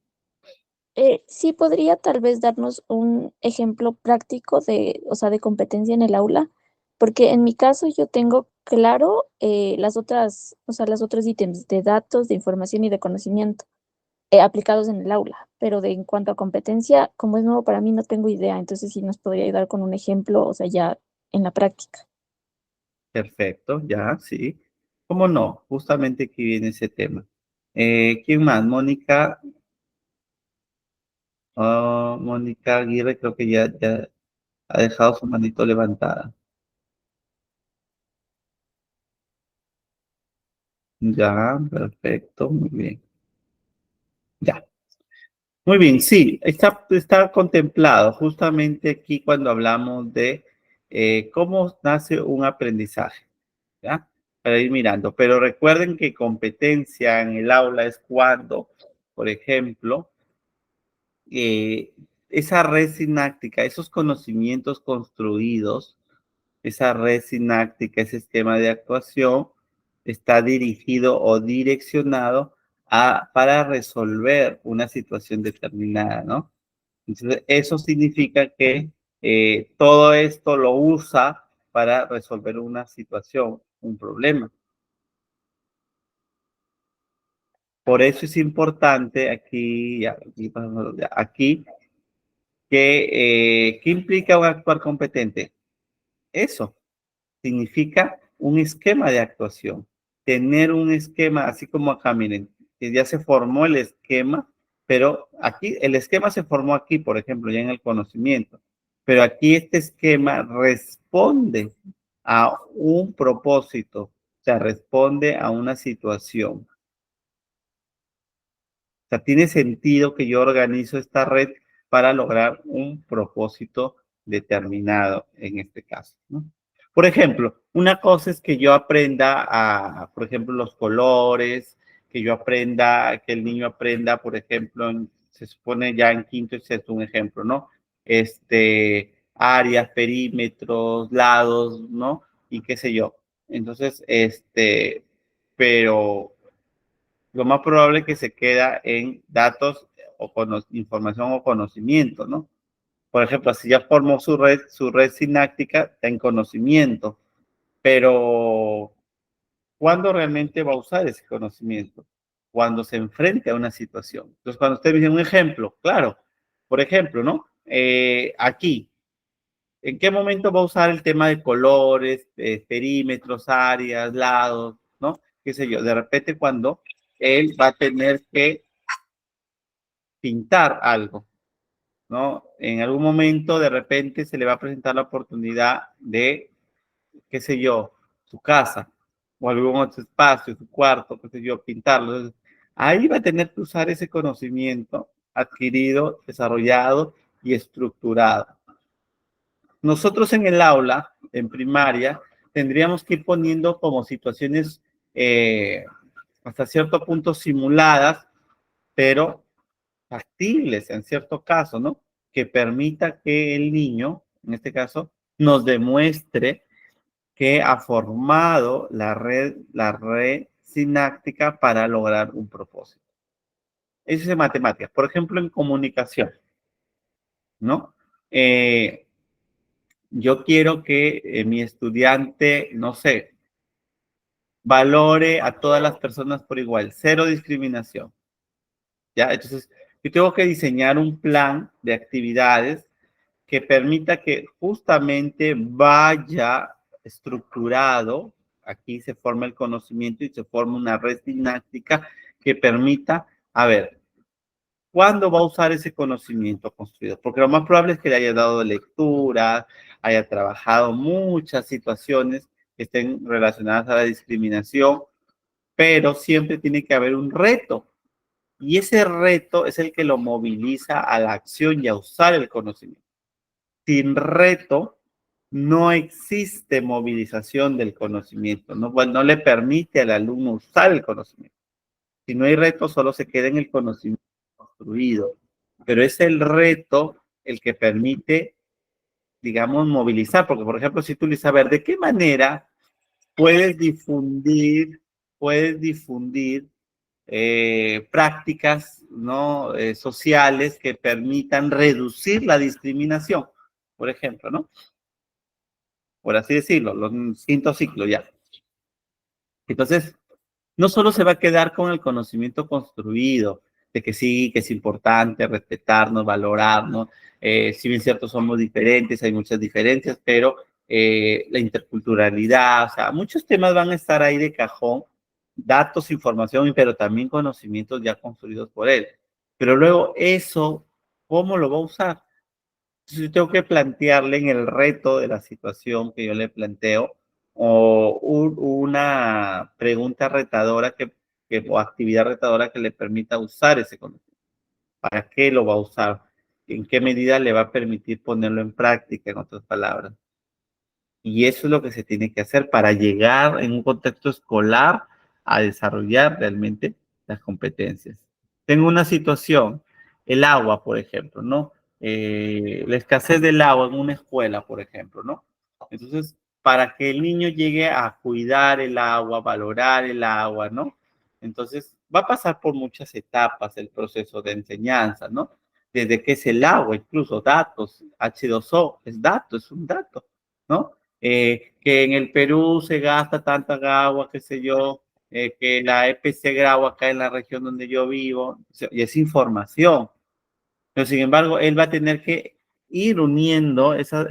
¿Sí podría tal vez darnos un ejemplo práctico de, o sea, de competencia en el aula? Porque en mi caso yo tengo claro las otras, o sea, los otros ítems de datos, de información y de conocimiento aplicados en el aula, pero en cuanto a competencia, como es nuevo para mí, no tengo idea. Entonces sí nos podría ayudar con un ejemplo, o sea, ya en la práctica. Perfecto, ya, sí. ¿Cómo no? Justamente aquí viene ese tema. ¿Quién más? Mónica. Mónica Aguirre creo que ya ha dejado su manito levantada. Ya, perfecto, muy bien. Ya. Muy bien, sí, está contemplado justamente aquí cuando hablamos de cómo nace un aprendizaje, ¿ya? Para ir mirando. Pero recuerden que competencia en el aula es cuando, por ejemplo, eh, esa red sináptica, esos conocimientos construidos, esa red sináptica, ese esquema de actuación, está dirigido o direccionado para resolver una situación determinada, ¿no? Entonces, eso significa que todo esto lo usa para resolver una situación, un problema. Por eso es importante aquí, aquí que, ¿qué implica un actuar competente? Eso significa un esquema de actuación, tener un esquema, así como acá, miren, que ya se formó el esquema, pero aquí, el esquema se formó aquí, por ejemplo, ya en el conocimiento, pero aquí este esquema responde a un propósito, o sea, responde a una situación. O sea, tiene sentido que yo organizo esta red para lograr un propósito determinado en este caso, ¿no? Por ejemplo, una cosa es que yo aprenda por ejemplo, los colores, que yo aprenda, que el niño aprenda, por ejemplo, se supone ya en quinto y sexto un ejemplo, ¿no? Áreas, perímetros, lados, ¿no? Y qué sé yo. Entonces, pero lo más probable es que se queda en datos o información o conocimiento, ¿no? Por ejemplo, si ya formó su red sináptica, está en conocimiento, pero ¿cuándo realmente va a usar ese conocimiento? Cuando se enfrente a una situación. Entonces, cuando usted dice un ejemplo, claro, por ejemplo, ¿no? Aquí, ¿en qué momento va a usar el tema de colores, perímetros, áreas, lados, ¿no? Qué sé yo, de repente cuando él va a tener que pintar algo, ¿no? En algún momento de repente se le va a presentar la oportunidad de, qué sé yo, su casa o algún otro espacio, su cuarto, qué sé yo, pintarlo. Entonces, ahí va a tener que usar ese conocimiento adquirido, desarrollado y estructurado. Nosotros en el aula, en primaria, tendríamos que ir poniendo como situaciones hasta cierto punto simuladas, pero factibles en cierto caso, ¿no? Que permita que el niño, en este caso, nos demuestre que ha formado la red sináptica para lograr un propósito. Eso es en matemáticas. Por ejemplo, en comunicación, ¿no? Yo quiero que mi estudiante, no sé, valore a todas las personas por igual, cero discriminación, ¿ya? Entonces, yo tengo que diseñar un plan de actividades que permita que justamente vaya estructurado, aquí se forma el conocimiento y se forma una red sináptica que permita, a ver, ¿cuándo va a usar ese conocimiento construido? Porque lo más probable es que le haya dado lectura, haya trabajado muchas situaciones que estén relacionadas a la discriminación, pero siempre tiene que haber un reto. Y ese reto es el que lo moviliza a la acción y a usar el conocimiento. Sin reto, no existe movilización del conocimiento, no le permite al alumno usar el conocimiento. Si no hay reto, solo se queda en el conocimiento construido, pero es el reto el que permite, digamos, movilizar, porque por ejemplo, si tú le dices, a ver, ¿de qué manera puedes difundir prácticas, ¿no? Sociales que permitan reducir la discriminación, por ejemplo, ¿no? Por así decirlo, los quinto ciclo ya. Entonces, no solo se va a quedar con el conocimiento construido, de que sí, que es importante respetarnos, valorarnos, si bien cierto somos diferentes, hay muchas diferencias, pero la interculturalidad, o sea, muchos temas van a estar ahí de cajón, datos, información, pero también conocimientos ya construidos por él. Pero luego eso, ¿cómo lo va a usar? Entonces yo tengo que plantearle en el reto de la situación que yo le planteo o una pregunta retadora o actividad retadora que le permita usar ese conocimiento. ¿Para qué lo va a usar? ¿En qué medida le va a permitir ponerlo en práctica, en otras palabras? Y eso es lo que se tiene que hacer para llegar en un contexto escolar a desarrollar realmente las competencias. Tengo una situación, el agua, por ejemplo, ¿no? La escasez del agua en una escuela, por ejemplo, ¿no? Entonces, para que el niño llegue a cuidar el agua, valorar el agua, ¿no? Entonces, va a pasar por muchas etapas el proceso de enseñanza, ¿no? Desde qué es el agua, incluso datos, H2O, es dato, es un dato, ¿no? Que en el Perú se gasta tanta agua, qué sé yo, que la EPC grabo acá en la región donde yo vivo, y es información. Pero sin embargo, él va a tener que ir uniendo esos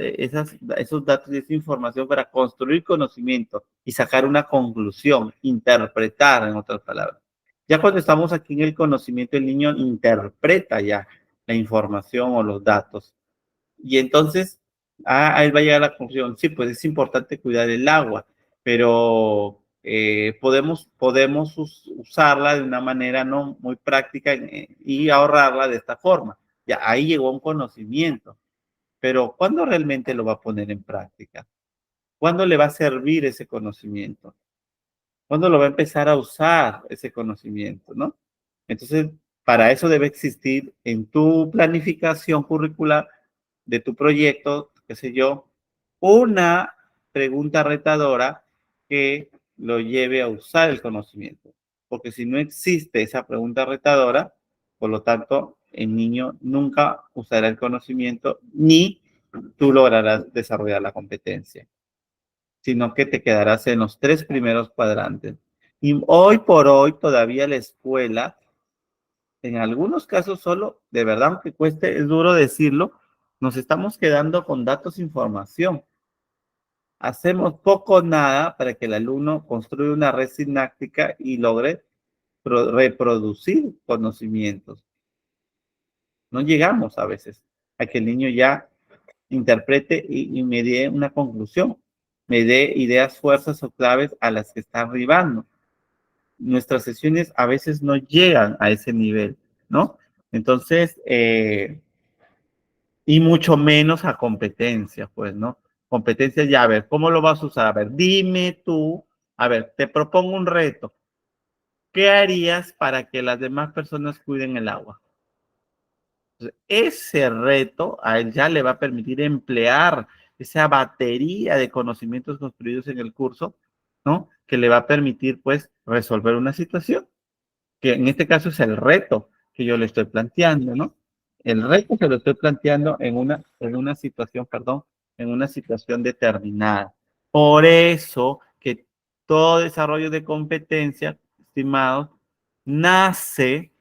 datos y esa información para construir conocimiento y sacar una conclusión, interpretar, en otras palabras. Ya cuando estamos aquí en el conocimiento, el niño interpreta ya la información o los datos. Y entonces, él va a llegar a la conclusión, sí, pues es importante cuidar el agua, pero podemos usarla de una manera no muy práctica y ahorrarla de esta forma. Ya ahí llegó un conocimiento, pero ¿cuándo realmente lo va a poner en práctica? ¿Cuándo le va a servir ese conocimiento? ¿Cuándo lo va a empezar a usar ese conocimiento, no? Entonces, para eso debe existir en tu planificación curricular de tu proyecto, qué sé yo, una pregunta retadora que lo lleve a usar el conocimiento. Porque si no existe esa pregunta retadora, por lo tanto, el niño nunca usará el conocimiento ni tú lograrás desarrollar la competencia, sino que te quedarás en los 3 primeros cuadrantes. Y hoy por hoy todavía la escuela, en algunos casos solo, de verdad, aunque cueste, es duro decirlo, nos estamos quedando con datos e información. Hacemos poco o nada para que el alumno construya una red sináptica y logre reproducir conocimientos. No llegamos a veces a que el niño ya interprete y me dé una conclusión, me dé ideas, fuerzas o claves a las que está arribando. Nuestras sesiones a veces no llegan a ese nivel, ¿no? Entonces, y mucho menos a competencias, pues, ¿no? Competencias ya, a ver, ¿cómo lo vas a usar? A ver, dime tú, a ver, te propongo un reto. ¿Qué harías para que las demás personas cuiden el agua? Entonces, ese reto a él ya le va a permitir emplear esa batería de conocimientos construidos en el curso, ¿no? Que le va a permitir, pues, resolver una situación, que en este caso es el reto que yo le estoy planteando, ¿no? El reto que lo estoy planteando en una situación, perdón, en una situación determinada. Por eso que todo desarrollo de competencia, estimados, nace,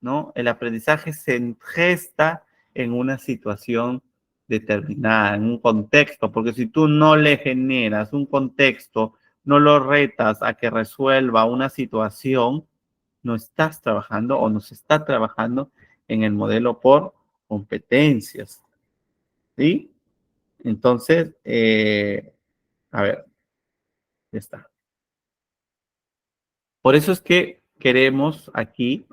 ¿no? El aprendizaje se gesta en una situación determinada, en un contexto, porque si tú no le generas un contexto, no lo retas a que resuelva una situación, no estás trabajando o no se está trabajando en el modelo por competencias, ¿sí? Entonces, a ver, ya está. Por eso es que queremos aquí,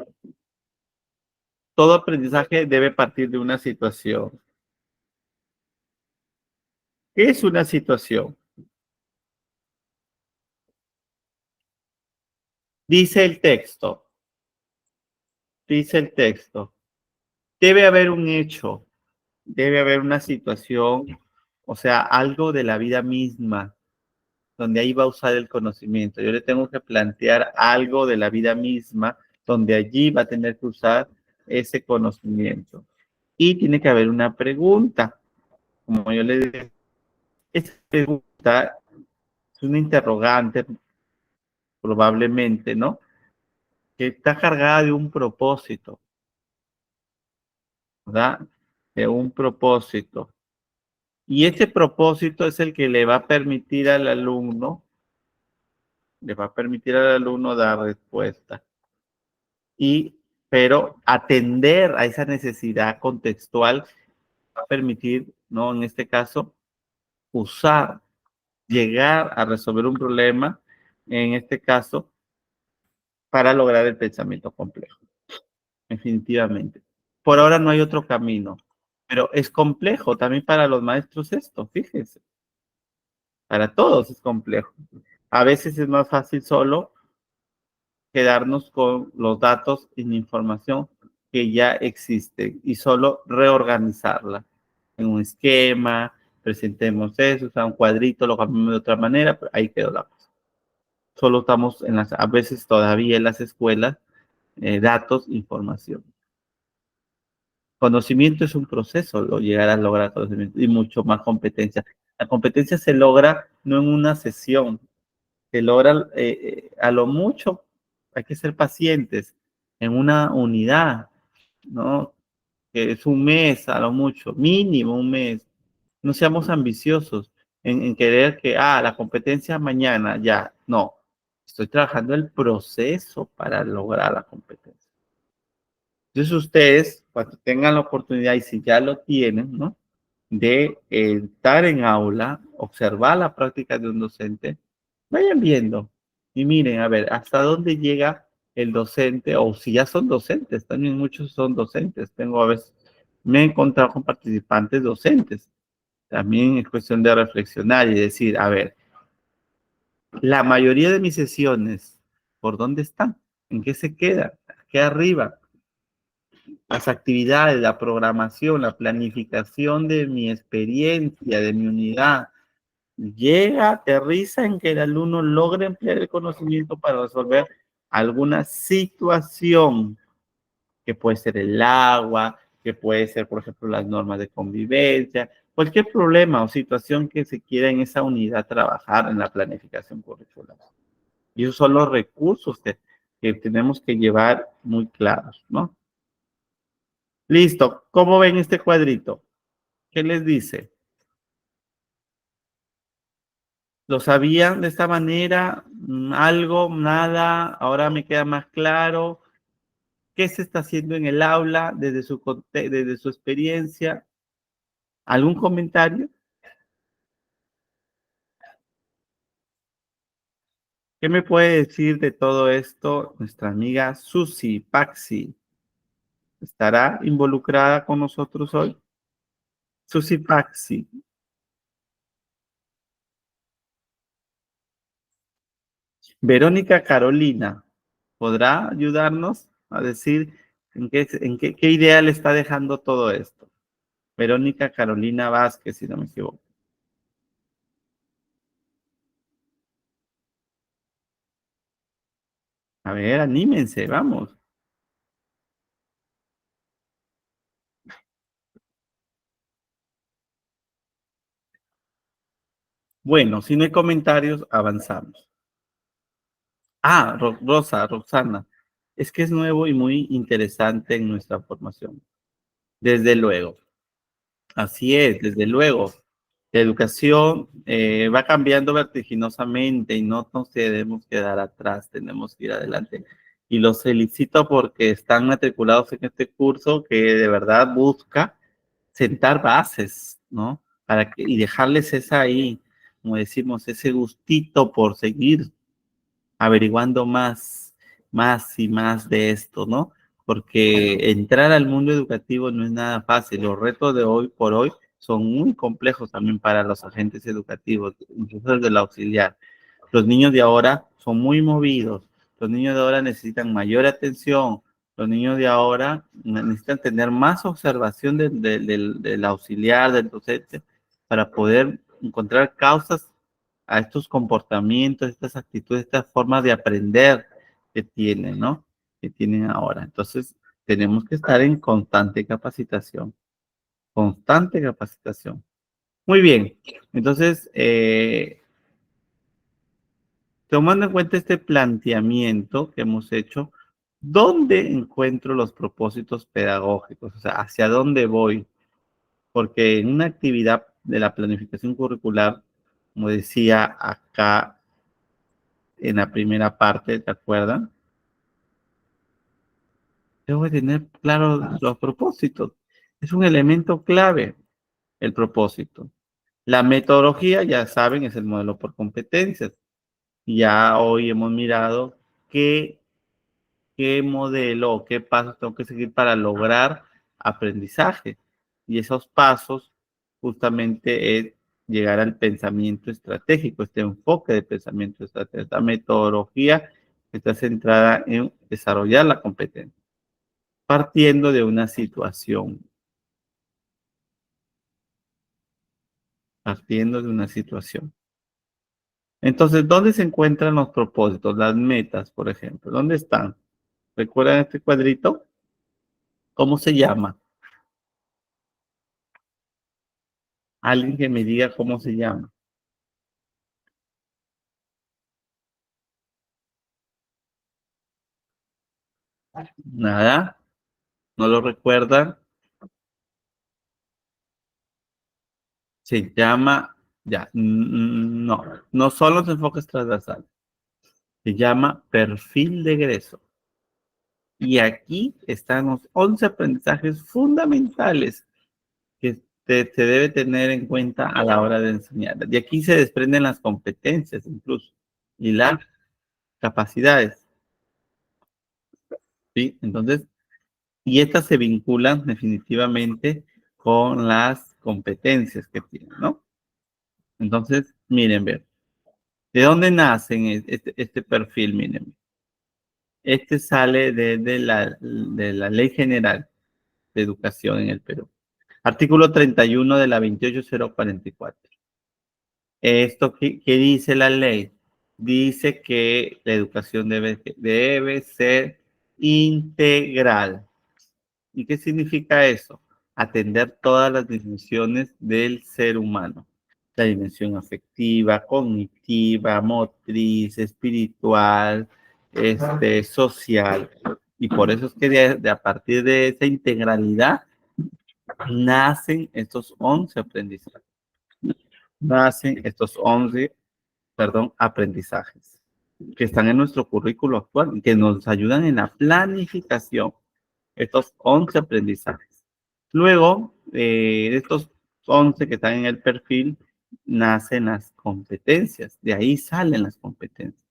todo aprendizaje debe partir de una situación. ¿Qué es una situación? Dice el texto, debe haber un hecho, debe haber una situación, o sea, algo de la vida misma, donde ahí va a usar el conocimiento. Yo le tengo que plantear algo de la vida misma, donde allí va a tener que usar ese conocimiento. Y tiene que haber una pregunta, como yo le digo, esa pregunta es una interrogante, probablemente, ¿no? Que está cargada de un propósito, ¿verdad? De un propósito. Y ese propósito es el que le va a permitir al alumno, dar respuesta. Pero atender a esa necesidad contextual va a permitir, ¿no? En este caso, llegar a resolver un problema, en este caso, para lograr el pensamiento complejo. Definitivamente. Por ahora no hay otro camino, pero es complejo también para los maestros esto, fíjense. Para todos es complejo. A veces es más fácil solo quedarnos con los datos y la información que ya existe y solo reorganizarla en un esquema, presentemos eso, o sea, un cuadrito, lo cambiamos de otra manera, pero ahí quedó la cosa. Solo estamos a veces todavía en las escuelas, datos, información. Conocimiento es un proceso, llegar a lograr conocimiento y mucho más competencia. La competencia se logra no en una sesión, se logra a lo mucho, hay que ser pacientes en una unidad, ¿no? Que es un mes a lo mucho, mínimo un mes. No seamos ambiciosos en querer que, la competencia mañana, ya, no. Estoy trabajando el proceso para lograr la competencia. Entonces ustedes, cuando tengan la oportunidad, y si ya lo tienen, ¿no? De estar en aula, observar la práctica de un docente, vayan viendo y miren, a ver, hasta dónde llega el docente, o si ya son docentes, también muchos son docentes. A veces, me he encontrado con participantes docentes. También es cuestión de reflexionar y decir, a ver, la mayoría de mis sesiones, ¿por dónde están? ¿En qué se quedan? ¿Qué arriba? Las actividades, la programación, la planificación de mi experiencia, de mi unidad, aterriza en que el alumno logre emplear el conocimiento para resolver alguna situación, que puede ser el agua, que puede ser, por ejemplo, las normas de convivencia, cualquier problema o situación que se quiera en esa unidad trabajar en la planificación curricular. Y esos son los recursos que tenemos que llevar muy claros, ¿no? Listo. ¿Cómo ven este cuadrito? ¿Qué les dice? ¿Lo sabían de esta manera? ¿Algo? ¿Nada? Ahora me queda más claro. ¿Qué se está haciendo en el aula desde su experiencia? ¿Algún comentario? ¿Qué me puede decir de todo esto nuestra amiga Susi Paxi? ¿Estará involucrada con nosotros hoy? Susi Paxi. Verónica Carolina, ¿podrá ayudarnos a decir qué idea le está dejando todo esto? Verónica Carolina Vázquez, si no me equivoco. A ver, anímense, vamos. Bueno, si no hay comentarios, avanzamos. Roxana, es que es nuevo y muy interesante en nuestra formación. Desde luego. Así es, desde luego. La educación va cambiando vertiginosamente y no nos debemos quedar atrás, tenemos que ir adelante. Y los felicito porque están matriculados en este curso que de verdad busca sentar bases, ¿no? Y dejarles como decimos, ese gustito por seguir averiguando más más y más de esto, ¿no? Porque entrar al mundo educativo no es nada fácil. Los retos de hoy por hoy son muy complejos también para los agentes educativos, incluso el del auxiliar. Los niños de ahora son muy movidos, los niños de ahora necesitan mayor atención, los niños de ahora necesitan tener más observación del auxiliar, del docente, para poder encontrar causas a estos comportamientos, estas actitudes, estas formas de aprender que tienen, ¿no? Que tienen ahora. Entonces, tenemos que estar en constante capacitación, constante capacitación. Muy bien, entonces, tomando en cuenta este planteamiento que hemos hecho, ¿dónde encuentro los propósitos pedagógicos? O sea, ¿hacia dónde voy? Porque en una actividad de la planificación curricular, como decía acá en la primera parte, ¿te acuerdan? Tengo que tener claro los propósitos. Es un elemento clave el propósito. La metodología, ya saben, es el modelo por competencias. Ya hoy hemos mirado qué modelo o qué pasos tengo que seguir para lograr aprendizaje. Y esos pasos justamente es llegar al pensamiento estratégico, este enfoque de pensamiento estratégico, esta metodología que está centrada en desarrollar la competencia, partiendo de una situación, partiendo de una situación. Entonces, ¿dónde se encuentran los propósitos, las metas, por ejemplo? ¿Dónde están? ¿Recuerdan este cuadrito? ¿Cómo se llama? Alguien que me diga cómo se llama. Nada, no lo recuerdan. Se llama, ya, no, no son los enfoques transversales. Se llama perfil de egreso. Y aquí están los 11 aprendizajes fundamentales que se debe tener en cuenta a la hora de enseñar. De aquí se desprenden las competencias incluso y las capacidades. ¿Sí? Entonces, y estas se vinculan definitivamente con las competencias que tienen, ¿no? Entonces, miren, ver, ¿de dónde nacen este perfil? Miren, este sale de la Ley General de Educación en el Perú. Artículo 31 de la 28044. ¿Esto qué dice la ley? Dice que la educación debe ser integral. ¿Y qué significa eso? Atender todas las dimensiones del ser humano. La dimensión afectiva, cognitiva, motriz, espiritual, social. Y por eso es que a partir de esa integralidad nacen estos 11 aprendizajes. Nacen estos 11, perdón, aprendizajes que están en nuestro currículo actual y que nos ayudan en la planificación. Estos 11 aprendizajes. Luego, de estos 11 que están en el perfil, nacen las competencias. De ahí salen las competencias.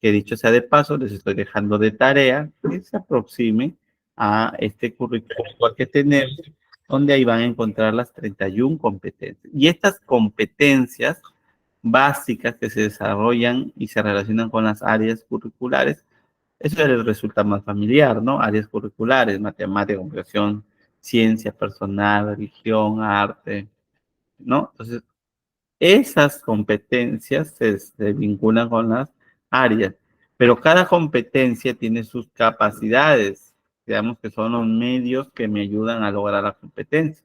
Que dicho sea de paso, les estoy dejando de tarea que se aproxime a este currículo que tenemos, donde ahí van a encontrar las 31 competencias. Y estas competencias básicas que se desarrollan y se relacionan con las áreas curriculares, eso les resulta más familiar, ¿no? Áreas curriculares, matemática, computación, ciencia personal, religión, arte, ¿no? Entonces, esas competencias se vinculan con las áreas, pero cada competencia tiene sus capacidades, digamos que son los medios que me ayudan a lograr la competencia.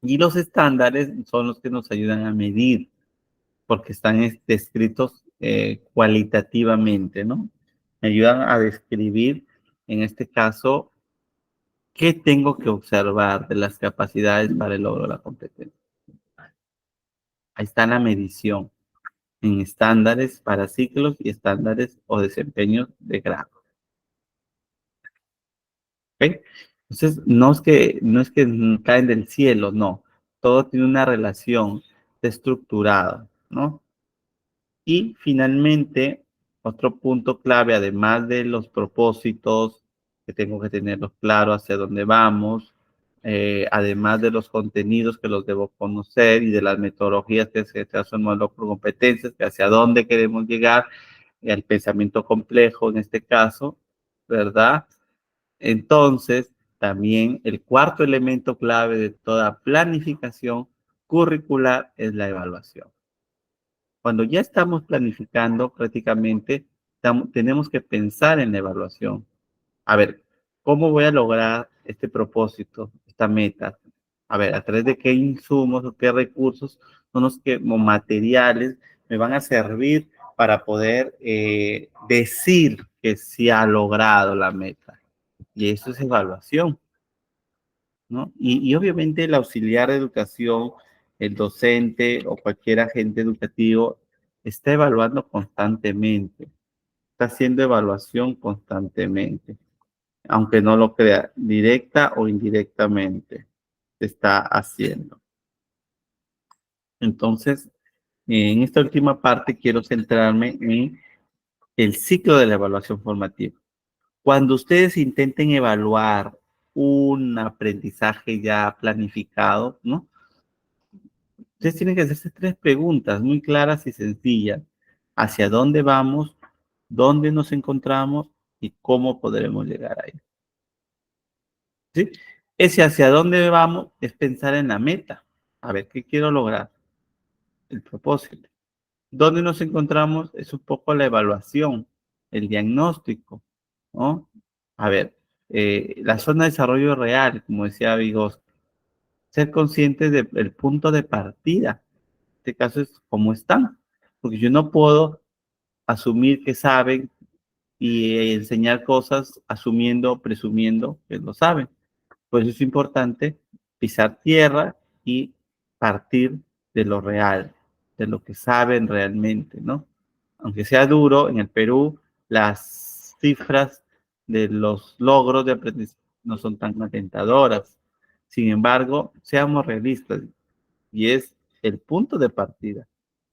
Y los estándares son los que nos ayudan a medir, porque están descritos cualitativamente, ¿no? Me ayudan a describir, en este caso, qué tengo que observar de las capacidades para el logro de la competencia. Ahí está la medición en estándares para ciclos y estándares o desempeños de grado. ¿Ok? Entonces, no es que caen del cielo, no. Todo tiene una relación estructurada, ¿no? Y finalmente, Otro punto clave, además de los propósitos, que tengo que tenerlos claros hacia dónde vamos, además de los contenidos que los debo conocer y de las metodologías que se trazan por competencias, que hacia dónde queremos llegar, el pensamiento complejo en este caso, ¿verdad? Entonces, también el cuarto elemento clave de toda planificación curricular es la evaluación. Cuando ya estamos planificando, prácticamente tenemos que pensar en la evaluación. A ver, ¿cómo voy a lograr este propósito, esta meta? A ver, ¿a través de qué insumos o qué recursos son los que, o materiales, me van a servir para poder decir que se ha logrado la meta? Y eso es evaluación, ¿no? Y obviamente el auxiliar de educación, el docente o cualquier agente educativo está evaluando constantemente, está haciendo evaluación constantemente, aunque no lo crea, directa o indirectamente, se está haciendo. Entonces, en esta última parte quiero centrarme en el ciclo de la evaluación formativa. Cuando ustedes intenten evaluar un aprendizaje ya planificado, ¿no? Ustedes tienen que hacerse 3 preguntas muy claras y sencillas. ¿Hacia dónde vamos? ¿Dónde nos encontramos? ¿Y cómo podremos llegar ahí? ¿Sí? Ese hacia dónde vamos es pensar en la meta. A ver, ¿qué quiero lograr? El propósito. ¿Dónde nos encontramos? Es un poco la evaluación, el diagnóstico, ¿no? A ver, la zona de desarrollo real, como decía Vygotsky, ser conscientes del punto de partida. En este caso es cómo están, porque yo no puedo asumir que saben y enseñar cosas asumiendo, presumiendo que lo saben. Por eso es importante pisar tierra y partir de lo real, de lo que saben realmente, ¿no? Aunque sea duro, en el Perú las cifras de los logros de aprendizaje no son tan atentadoras. Sin embargo, seamos realistas y es el punto de partida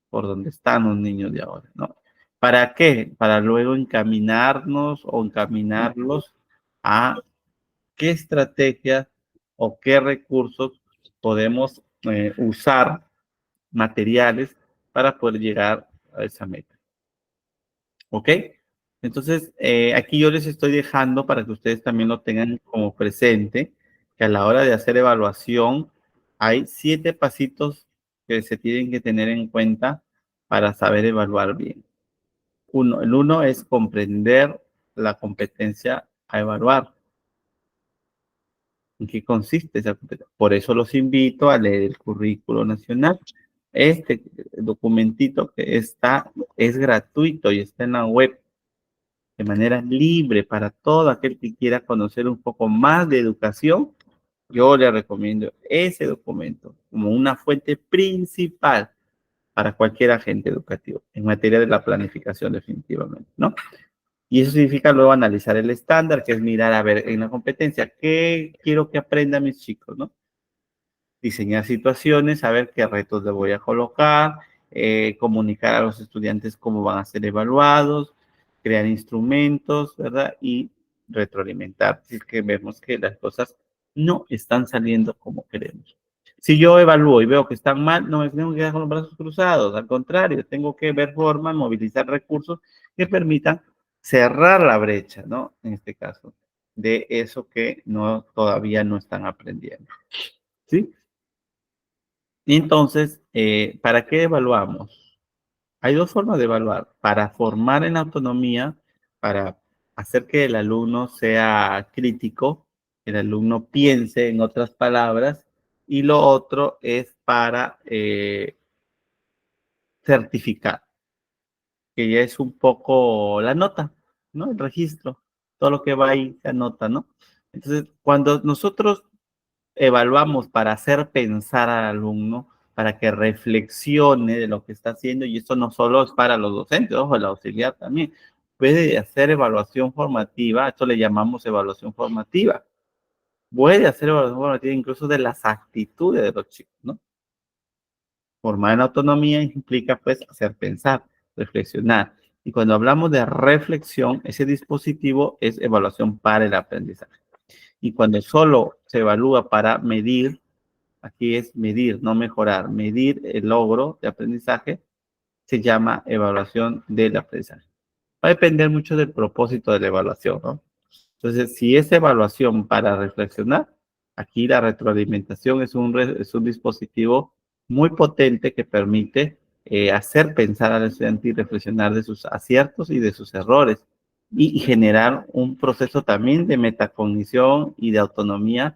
por donde están los niños de ahora, ¿no? ¿Para qué? Para luego encaminarnos o encaminarlos a qué estrategias o qué recursos podemos usar, materiales, para poder llegar a esa meta. ¿Ok? Entonces, aquí yo les estoy dejando para que ustedes también lo tengan como presente, que a la hora de hacer evaluación hay 7 pasitos que se tienen que tener en cuenta para saber evaluar bien. El uno es comprender la competencia a evaluar. ¿En qué consiste esa competencia? Por eso los invito a leer el currículo nacional. Este documentito que es gratuito y está en la web de manera libre para todo aquel que quiera conocer un poco más de educación. Yo le recomiendo ese documento como una fuente principal para cualquier agente educativo en materia de la planificación definitivamente, ¿no? Y eso significa luego analizar el estándar, que es mirar, a ver, en la competencia, ¿qué quiero que aprendan mis chicos, no? Diseñar situaciones, saber qué retos le voy a colocar, comunicar a los estudiantes cómo van a ser evaluados, crear instrumentos, ¿verdad? Y retroalimentar, si es que vemos que las cosas no están saliendo como queremos. Si yo evalúo y veo que están mal, no me tengo que quedar con los brazos cruzados, al contrario, tengo que ver formas, movilizar recursos que permitan cerrar la brecha, ¿no? En este caso, de eso que todavía no están aprendiendo, ¿sí? Entonces, ¿para qué evaluamos? Hay 2 formas de evaluar: para formar en autonomía, para hacer que el alumno sea crítico, el alumno piense, en otras palabras, y lo otro es para certificar, que ya es un poco la nota, ¿no? El registro, todo lo que va ahí se anota, ¿no? Entonces, cuando nosotros evaluamos para hacer pensar al alumno, para que reflexione de lo que está haciendo, y esto no solo es para los docentes, ojo, el auxiliar también puede hacer evaluación formativa, esto le llamamos evaluación formativa, puede hacer evaluación formativa incluso de las actitudes de los chicos, ¿no? Formar en autonomía implica, pues, hacer pensar, reflexionar, Y cuando hablamos de reflexión, ese dispositivo es evaluación para el aprendizaje. Y cuando solo se evalúa para medir, aquí es medir, no mejorar, medir el logro de aprendizaje, se llama evaluación del aprendizaje. Va a depender mucho del propósito de la evaluación, ¿no? Entonces, si es evaluación para reflexionar, aquí la retroalimentación es un dispositivo muy potente que permite hacer pensar al estudiante y reflexionar de sus aciertos y de sus errores y generar un proceso también de metacognición y de autonomía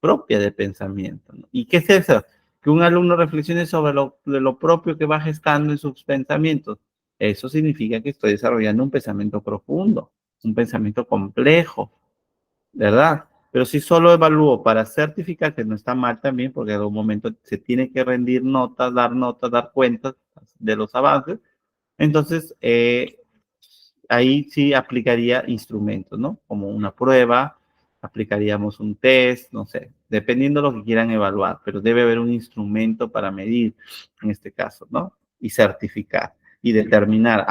propia de pensamiento, ¿no? ¿Y qué es eso? Que un alumno reflexione sobre lo propio que va gestando en sus pensamientos. Eso significa que estoy desarrollando un pensamiento profundo, un pensamiento complejo, ¿verdad? Pero si solo evalúo para certificar, que no está mal también, porque en algún momento se tiene que rendir notas, dar cuentas de los avances, entonces ahí sí aplicaría instrumentos, ¿no? Como una prueba, aplicaríamos un test, no sé, dependiendo de lo que quieran evaluar, pero debe haber un instrumento para medir, en este caso, ¿no? Y certificar y determinar,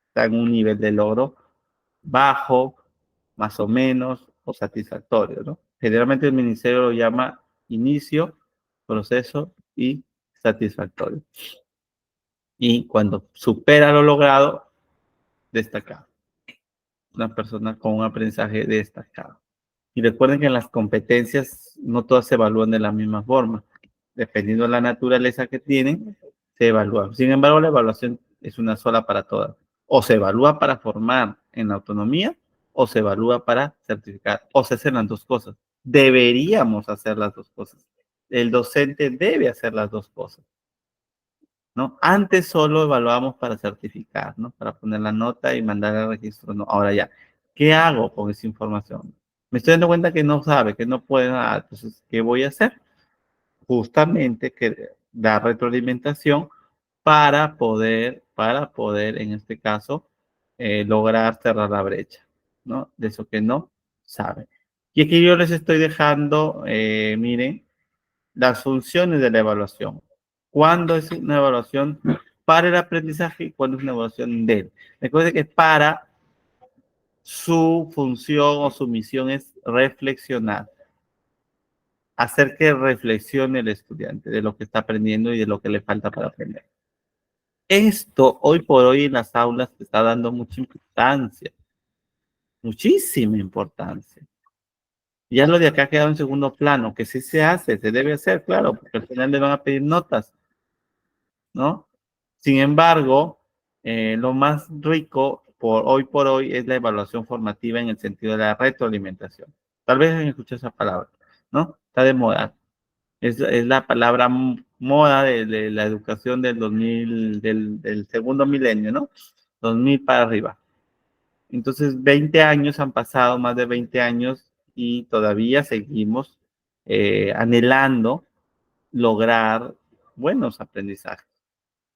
está en un nivel de logro bajo, más o menos, o satisfactorio, ¿no? Generalmente el ministerio lo llama inicio, proceso y satisfactorio. Y cuando supera lo logrado, destacado. Una persona con un aprendizaje destacado. Y recuerden que en las competencias no todas se evalúan de la misma forma. Dependiendo de la naturaleza que tienen, se evalúa. Sin embargo, la evaluación es una sola para todas. O se evalúa para formar en la autonomía, o se evalúa para certificar, o se hacen las dos cosas. Deberíamos hacer las dos cosas. El docente debe hacer las dos cosas, ¿no? Antes solo evaluamos para certificar, ¿no? Para poner la nota y mandar al registro, ¿no? Ahora ya, ¿qué hago con esa información? Me estoy dando cuenta que no sabe, que no puede nada. Entonces, ¿qué voy a hacer? Justamente que dar retroalimentación para poder, en este caso, lograr cerrar la brecha, ¿no? De eso que no sabe. Y aquí yo les estoy dejando, miren, las funciones de la evaluación. ¿Cuándo es una evaluación para el aprendizaje y cuándo es una evaluación de él? Recuerden que para su función o su misión es reflexionar, hacer que reflexione el estudiante de lo que está aprendiendo y de lo que le falta para aprender. Esto hoy por hoy en las aulas está dando mucha importancia, muchísima importancia. Ya lo de acá ha quedado en segundo plano, que sí se hace, se debe hacer, claro, porque al final le van a pedir notas, ¿no? Sin embargo, lo más rico hoy por hoy es la evaluación formativa en el sentido de la retroalimentación. Tal vez han escuchado esa palabra, ¿no? Está de moda. Es la palabra moda de la educación del 2000, del segundo milenio, ¿no? 2000 para arriba. Entonces, 20 años han pasado, más de 20 años, y todavía seguimos anhelando lograr buenos aprendizajes.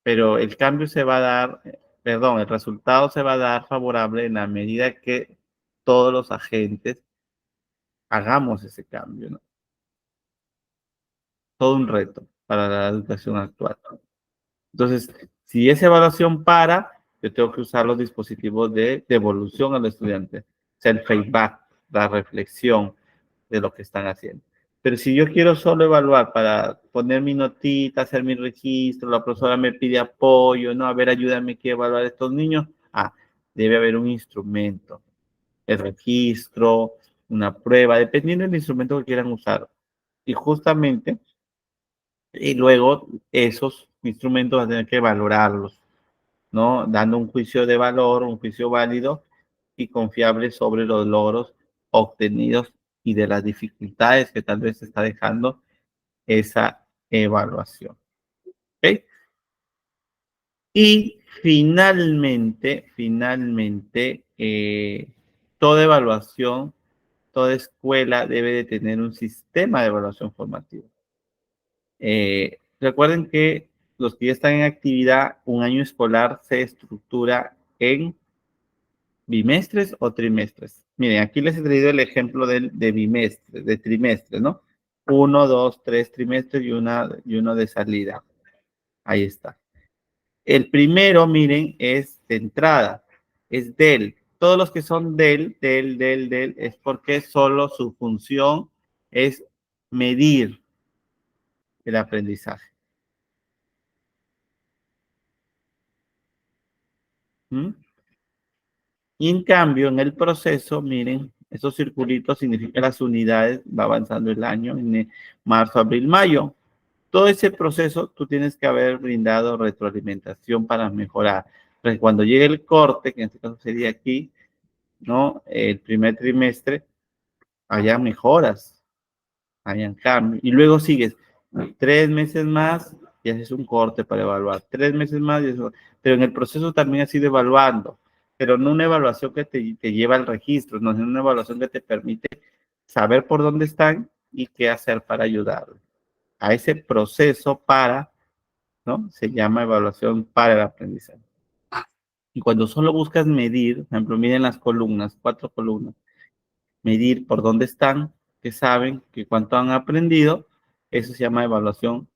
Pero el cambio se va a dar, perdón, el resultado se va a dar favorable en la medida que todos los agentes hagamos ese cambio, ¿no? Todo un reto para la educación actual. Entonces, si esa evaluación para, yo tengo que usar los dispositivos de devolución al estudiante, o sea, el feedback, la reflexión de lo que están haciendo. Pero si yo quiero solo evaluar para poner mi notita, hacer mi registro, la profesora me pide apoyo, no, a ver, ayúdame aquí a evaluar a estos niños, debe haber un instrumento, el registro, una prueba, dependiendo del instrumento que quieran usar. Y justamente, y luego esos instrumentos van a tener que valorarlos, ¿no? Dando un juicio de valor, un juicio válido y confiable sobre los logros obtenidos y de las dificultades que tal vez está dejando esa evaluación. ¿Ok? Y finalmente, toda evaluación, toda escuela debe de tener un sistema de evaluación formativa. Recuerden que los que ya están en actividad, un año escolar se estructura en bimestres o trimestres. Miren, aquí les he traído el ejemplo de bimestres, de trimestres, ¿no? 1, 2, 3 trimestres y uno de salida. Ahí está. El primero, miren, es entrada, es del. Todos los que son del, es porque solo su función es medir el aprendizaje. ¿Mm? Y en cambio, en el proceso, miren, esos circulitos significan las unidades, va avanzando el año, en marzo, abril, mayo. Todo ese proceso tú tienes que haber brindado retroalimentación para mejorar. Entonces, cuando llegue el corte, que en este caso sería aquí, ¿no? El primer trimestre, haya mejoras, hayan cambios. Y luego sigues 3 meses más y haces un corte para evaluar. 3 meses más, pero en el proceso también has ido evaluando, pero no una evaluación que te lleva al registro, no, sino una evaluación que te permite saber por dónde están y qué hacer para ayudarlos. A ese proceso para, ¿no? Se llama evaluación para el aprendizaje. Y cuando solo buscas medir, por ejemplo, miren las columnas, 4 columnas, medir por dónde están, que saben, que cuánto han aprendido, eso se llama evaluación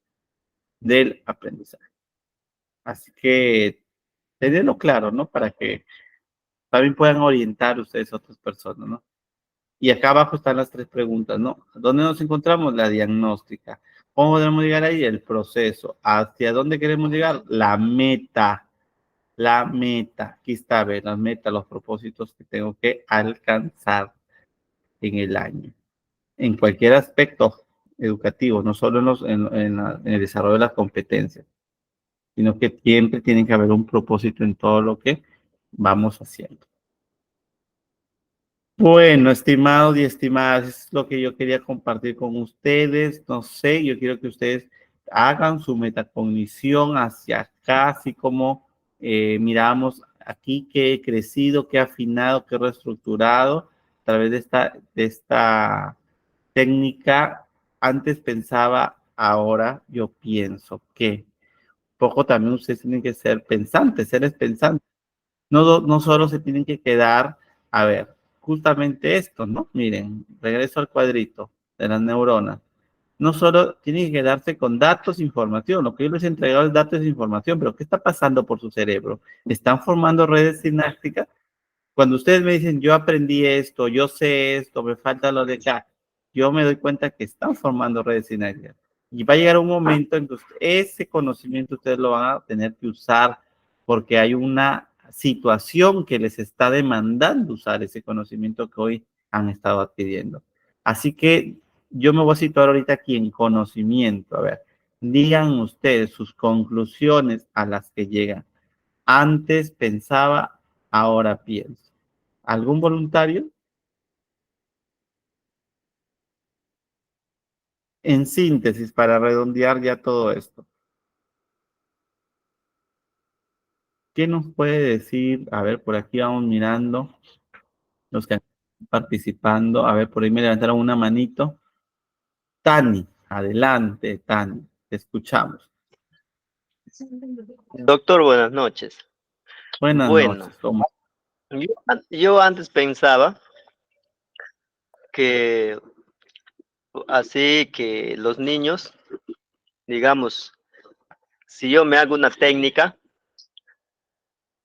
del aprendizaje. Así que tenerlo claro, ¿no? Para que también puedan orientar ustedes a otras personas, ¿no? Y acá abajo están las 3 preguntas, ¿no? ¿Dónde nos encontramos? La diagnóstica. ¿Cómo podemos llegar ahí? El proceso. ¿Hacia dónde queremos llegar? La meta. La meta. Aquí está, a ver, las metas, los propósitos que tengo que alcanzar en el año. En cualquier aspecto educativo, no solo en el desarrollo de las competencias, sino que siempre tiene que haber un propósito en todo lo que vamos haciendo. Bueno, estimados y estimadas, es lo que yo quería compartir con ustedes. No sé, yo quiero que ustedes hagan su metacognición hacia acá, así como miramos aquí que he crecido, que he afinado, que he reestructurado a través de esta técnica. Antes pensaba, ahora yo pienso que poco también ustedes tienen que ser pensantes, seres pensantes. No solo se tienen que quedar, a ver, justamente esto, ¿no? Miren, regreso al cuadrito de las neuronas. No solo tienen que quedarse con datos, información. Lo que yo les he entregado es datos e información, pero ¿qué está pasando por su cerebro? ¿Están formando redes sinápticas? Cuando ustedes me dicen, yo aprendí esto, yo sé esto, me falta lo de acá, yo me doy cuenta que están formando redes sinápticas. Y va a llegar un momento en que ese conocimiento ustedes lo van a tener que usar porque hay una situación que les está demandando usar ese conocimiento que hoy han estado adquiriendo. Así que yo me voy a situar ahorita aquí en conocimiento. A ver, digan ustedes sus conclusiones a las que llegan. Antes pensaba, ahora pienso. ¿Algún voluntario? En síntesis, para redondear ya todo esto, ¿qué nos puede decir? A ver, por aquí vamos mirando los que están participando. A ver, por ahí me levantaron una manito. Tani, adelante, Tani, te escuchamos. Doctor, buenas noches. Buenas Bueno, noches, Tomás. yo antes pensaba que así que los niños, digamos, si yo me hago una técnica,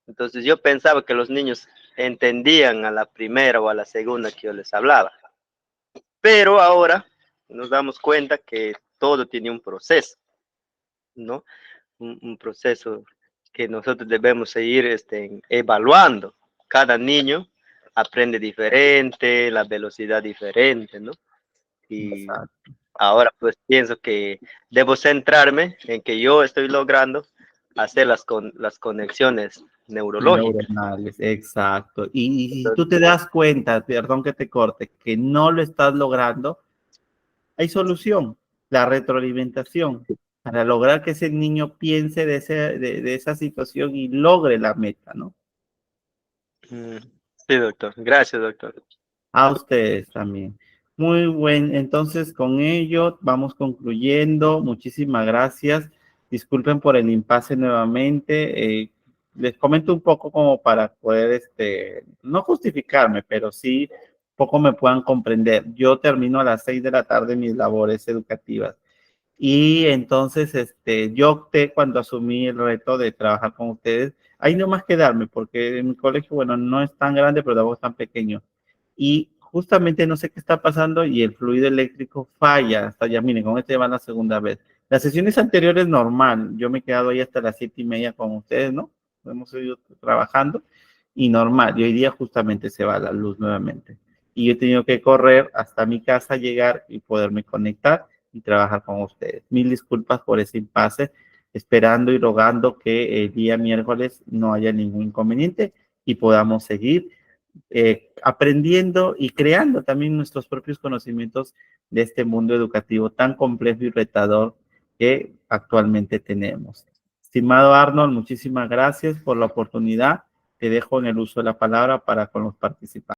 entonces yo pensaba que los niños entendían a la primera o a la segunda que yo les hablaba. Pero ahora nos damos cuenta que todo tiene un proceso, ¿no? Un proceso que nosotros debemos seguir evaluando. Cada niño aprende diferente, la velocidad diferente, ¿no? Y ahora pues pienso que debo centrarme en que yo estoy logrando hacer las conexiones neurológicas. Neuronales, exacto. Y si tú te das cuenta, perdón que te corte, que no lo estás logrando, hay solución, la retroalimentación, para lograr que ese niño piense de esa situación y logre la meta, ¿no? Sí, doctor. Gracias, doctor. A ustedes también. Muy buen, entonces con ello vamos concluyendo. Muchísimas gracias. Disculpen por el impasse nuevamente. Les comento un poco como para poder, no justificarme, pero sí poco me puedan comprender. Yo termino a las 6 de la tarde mis labores educativas. Y entonces, yo opté cuando asumí el reto de trabajar con ustedes, ahí no más quedarme, porque en mi colegio, bueno, no es tan grande, pero tampoco es tan pequeño. Y justamente no sé qué está pasando y el fluido eléctrico falla hasta ya, miren, con este va la segunda vez. Las sesiones anteriores normal, yo me he quedado ahí hasta las 7:30 con ustedes, ¿no? Hemos ido trabajando y normal, y hoy día justamente se va la luz nuevamente. Y yo he tenido que correr hasta mi casa, llegar y poderme conectar y trabajar con ustedes. Mil disculpas por ese impasse, esperando y rogando que el día miércoles no haya ningún inconveniente y podamos seguir aprendiendo y creando también nuestros propios conocimientos de este mundo educativo tan complejo y retador que actualmente tenemos. Estimado Arnold, muchísimas gracias por la oportunidad. Te dejo en el uso de la palabra para con los participantes.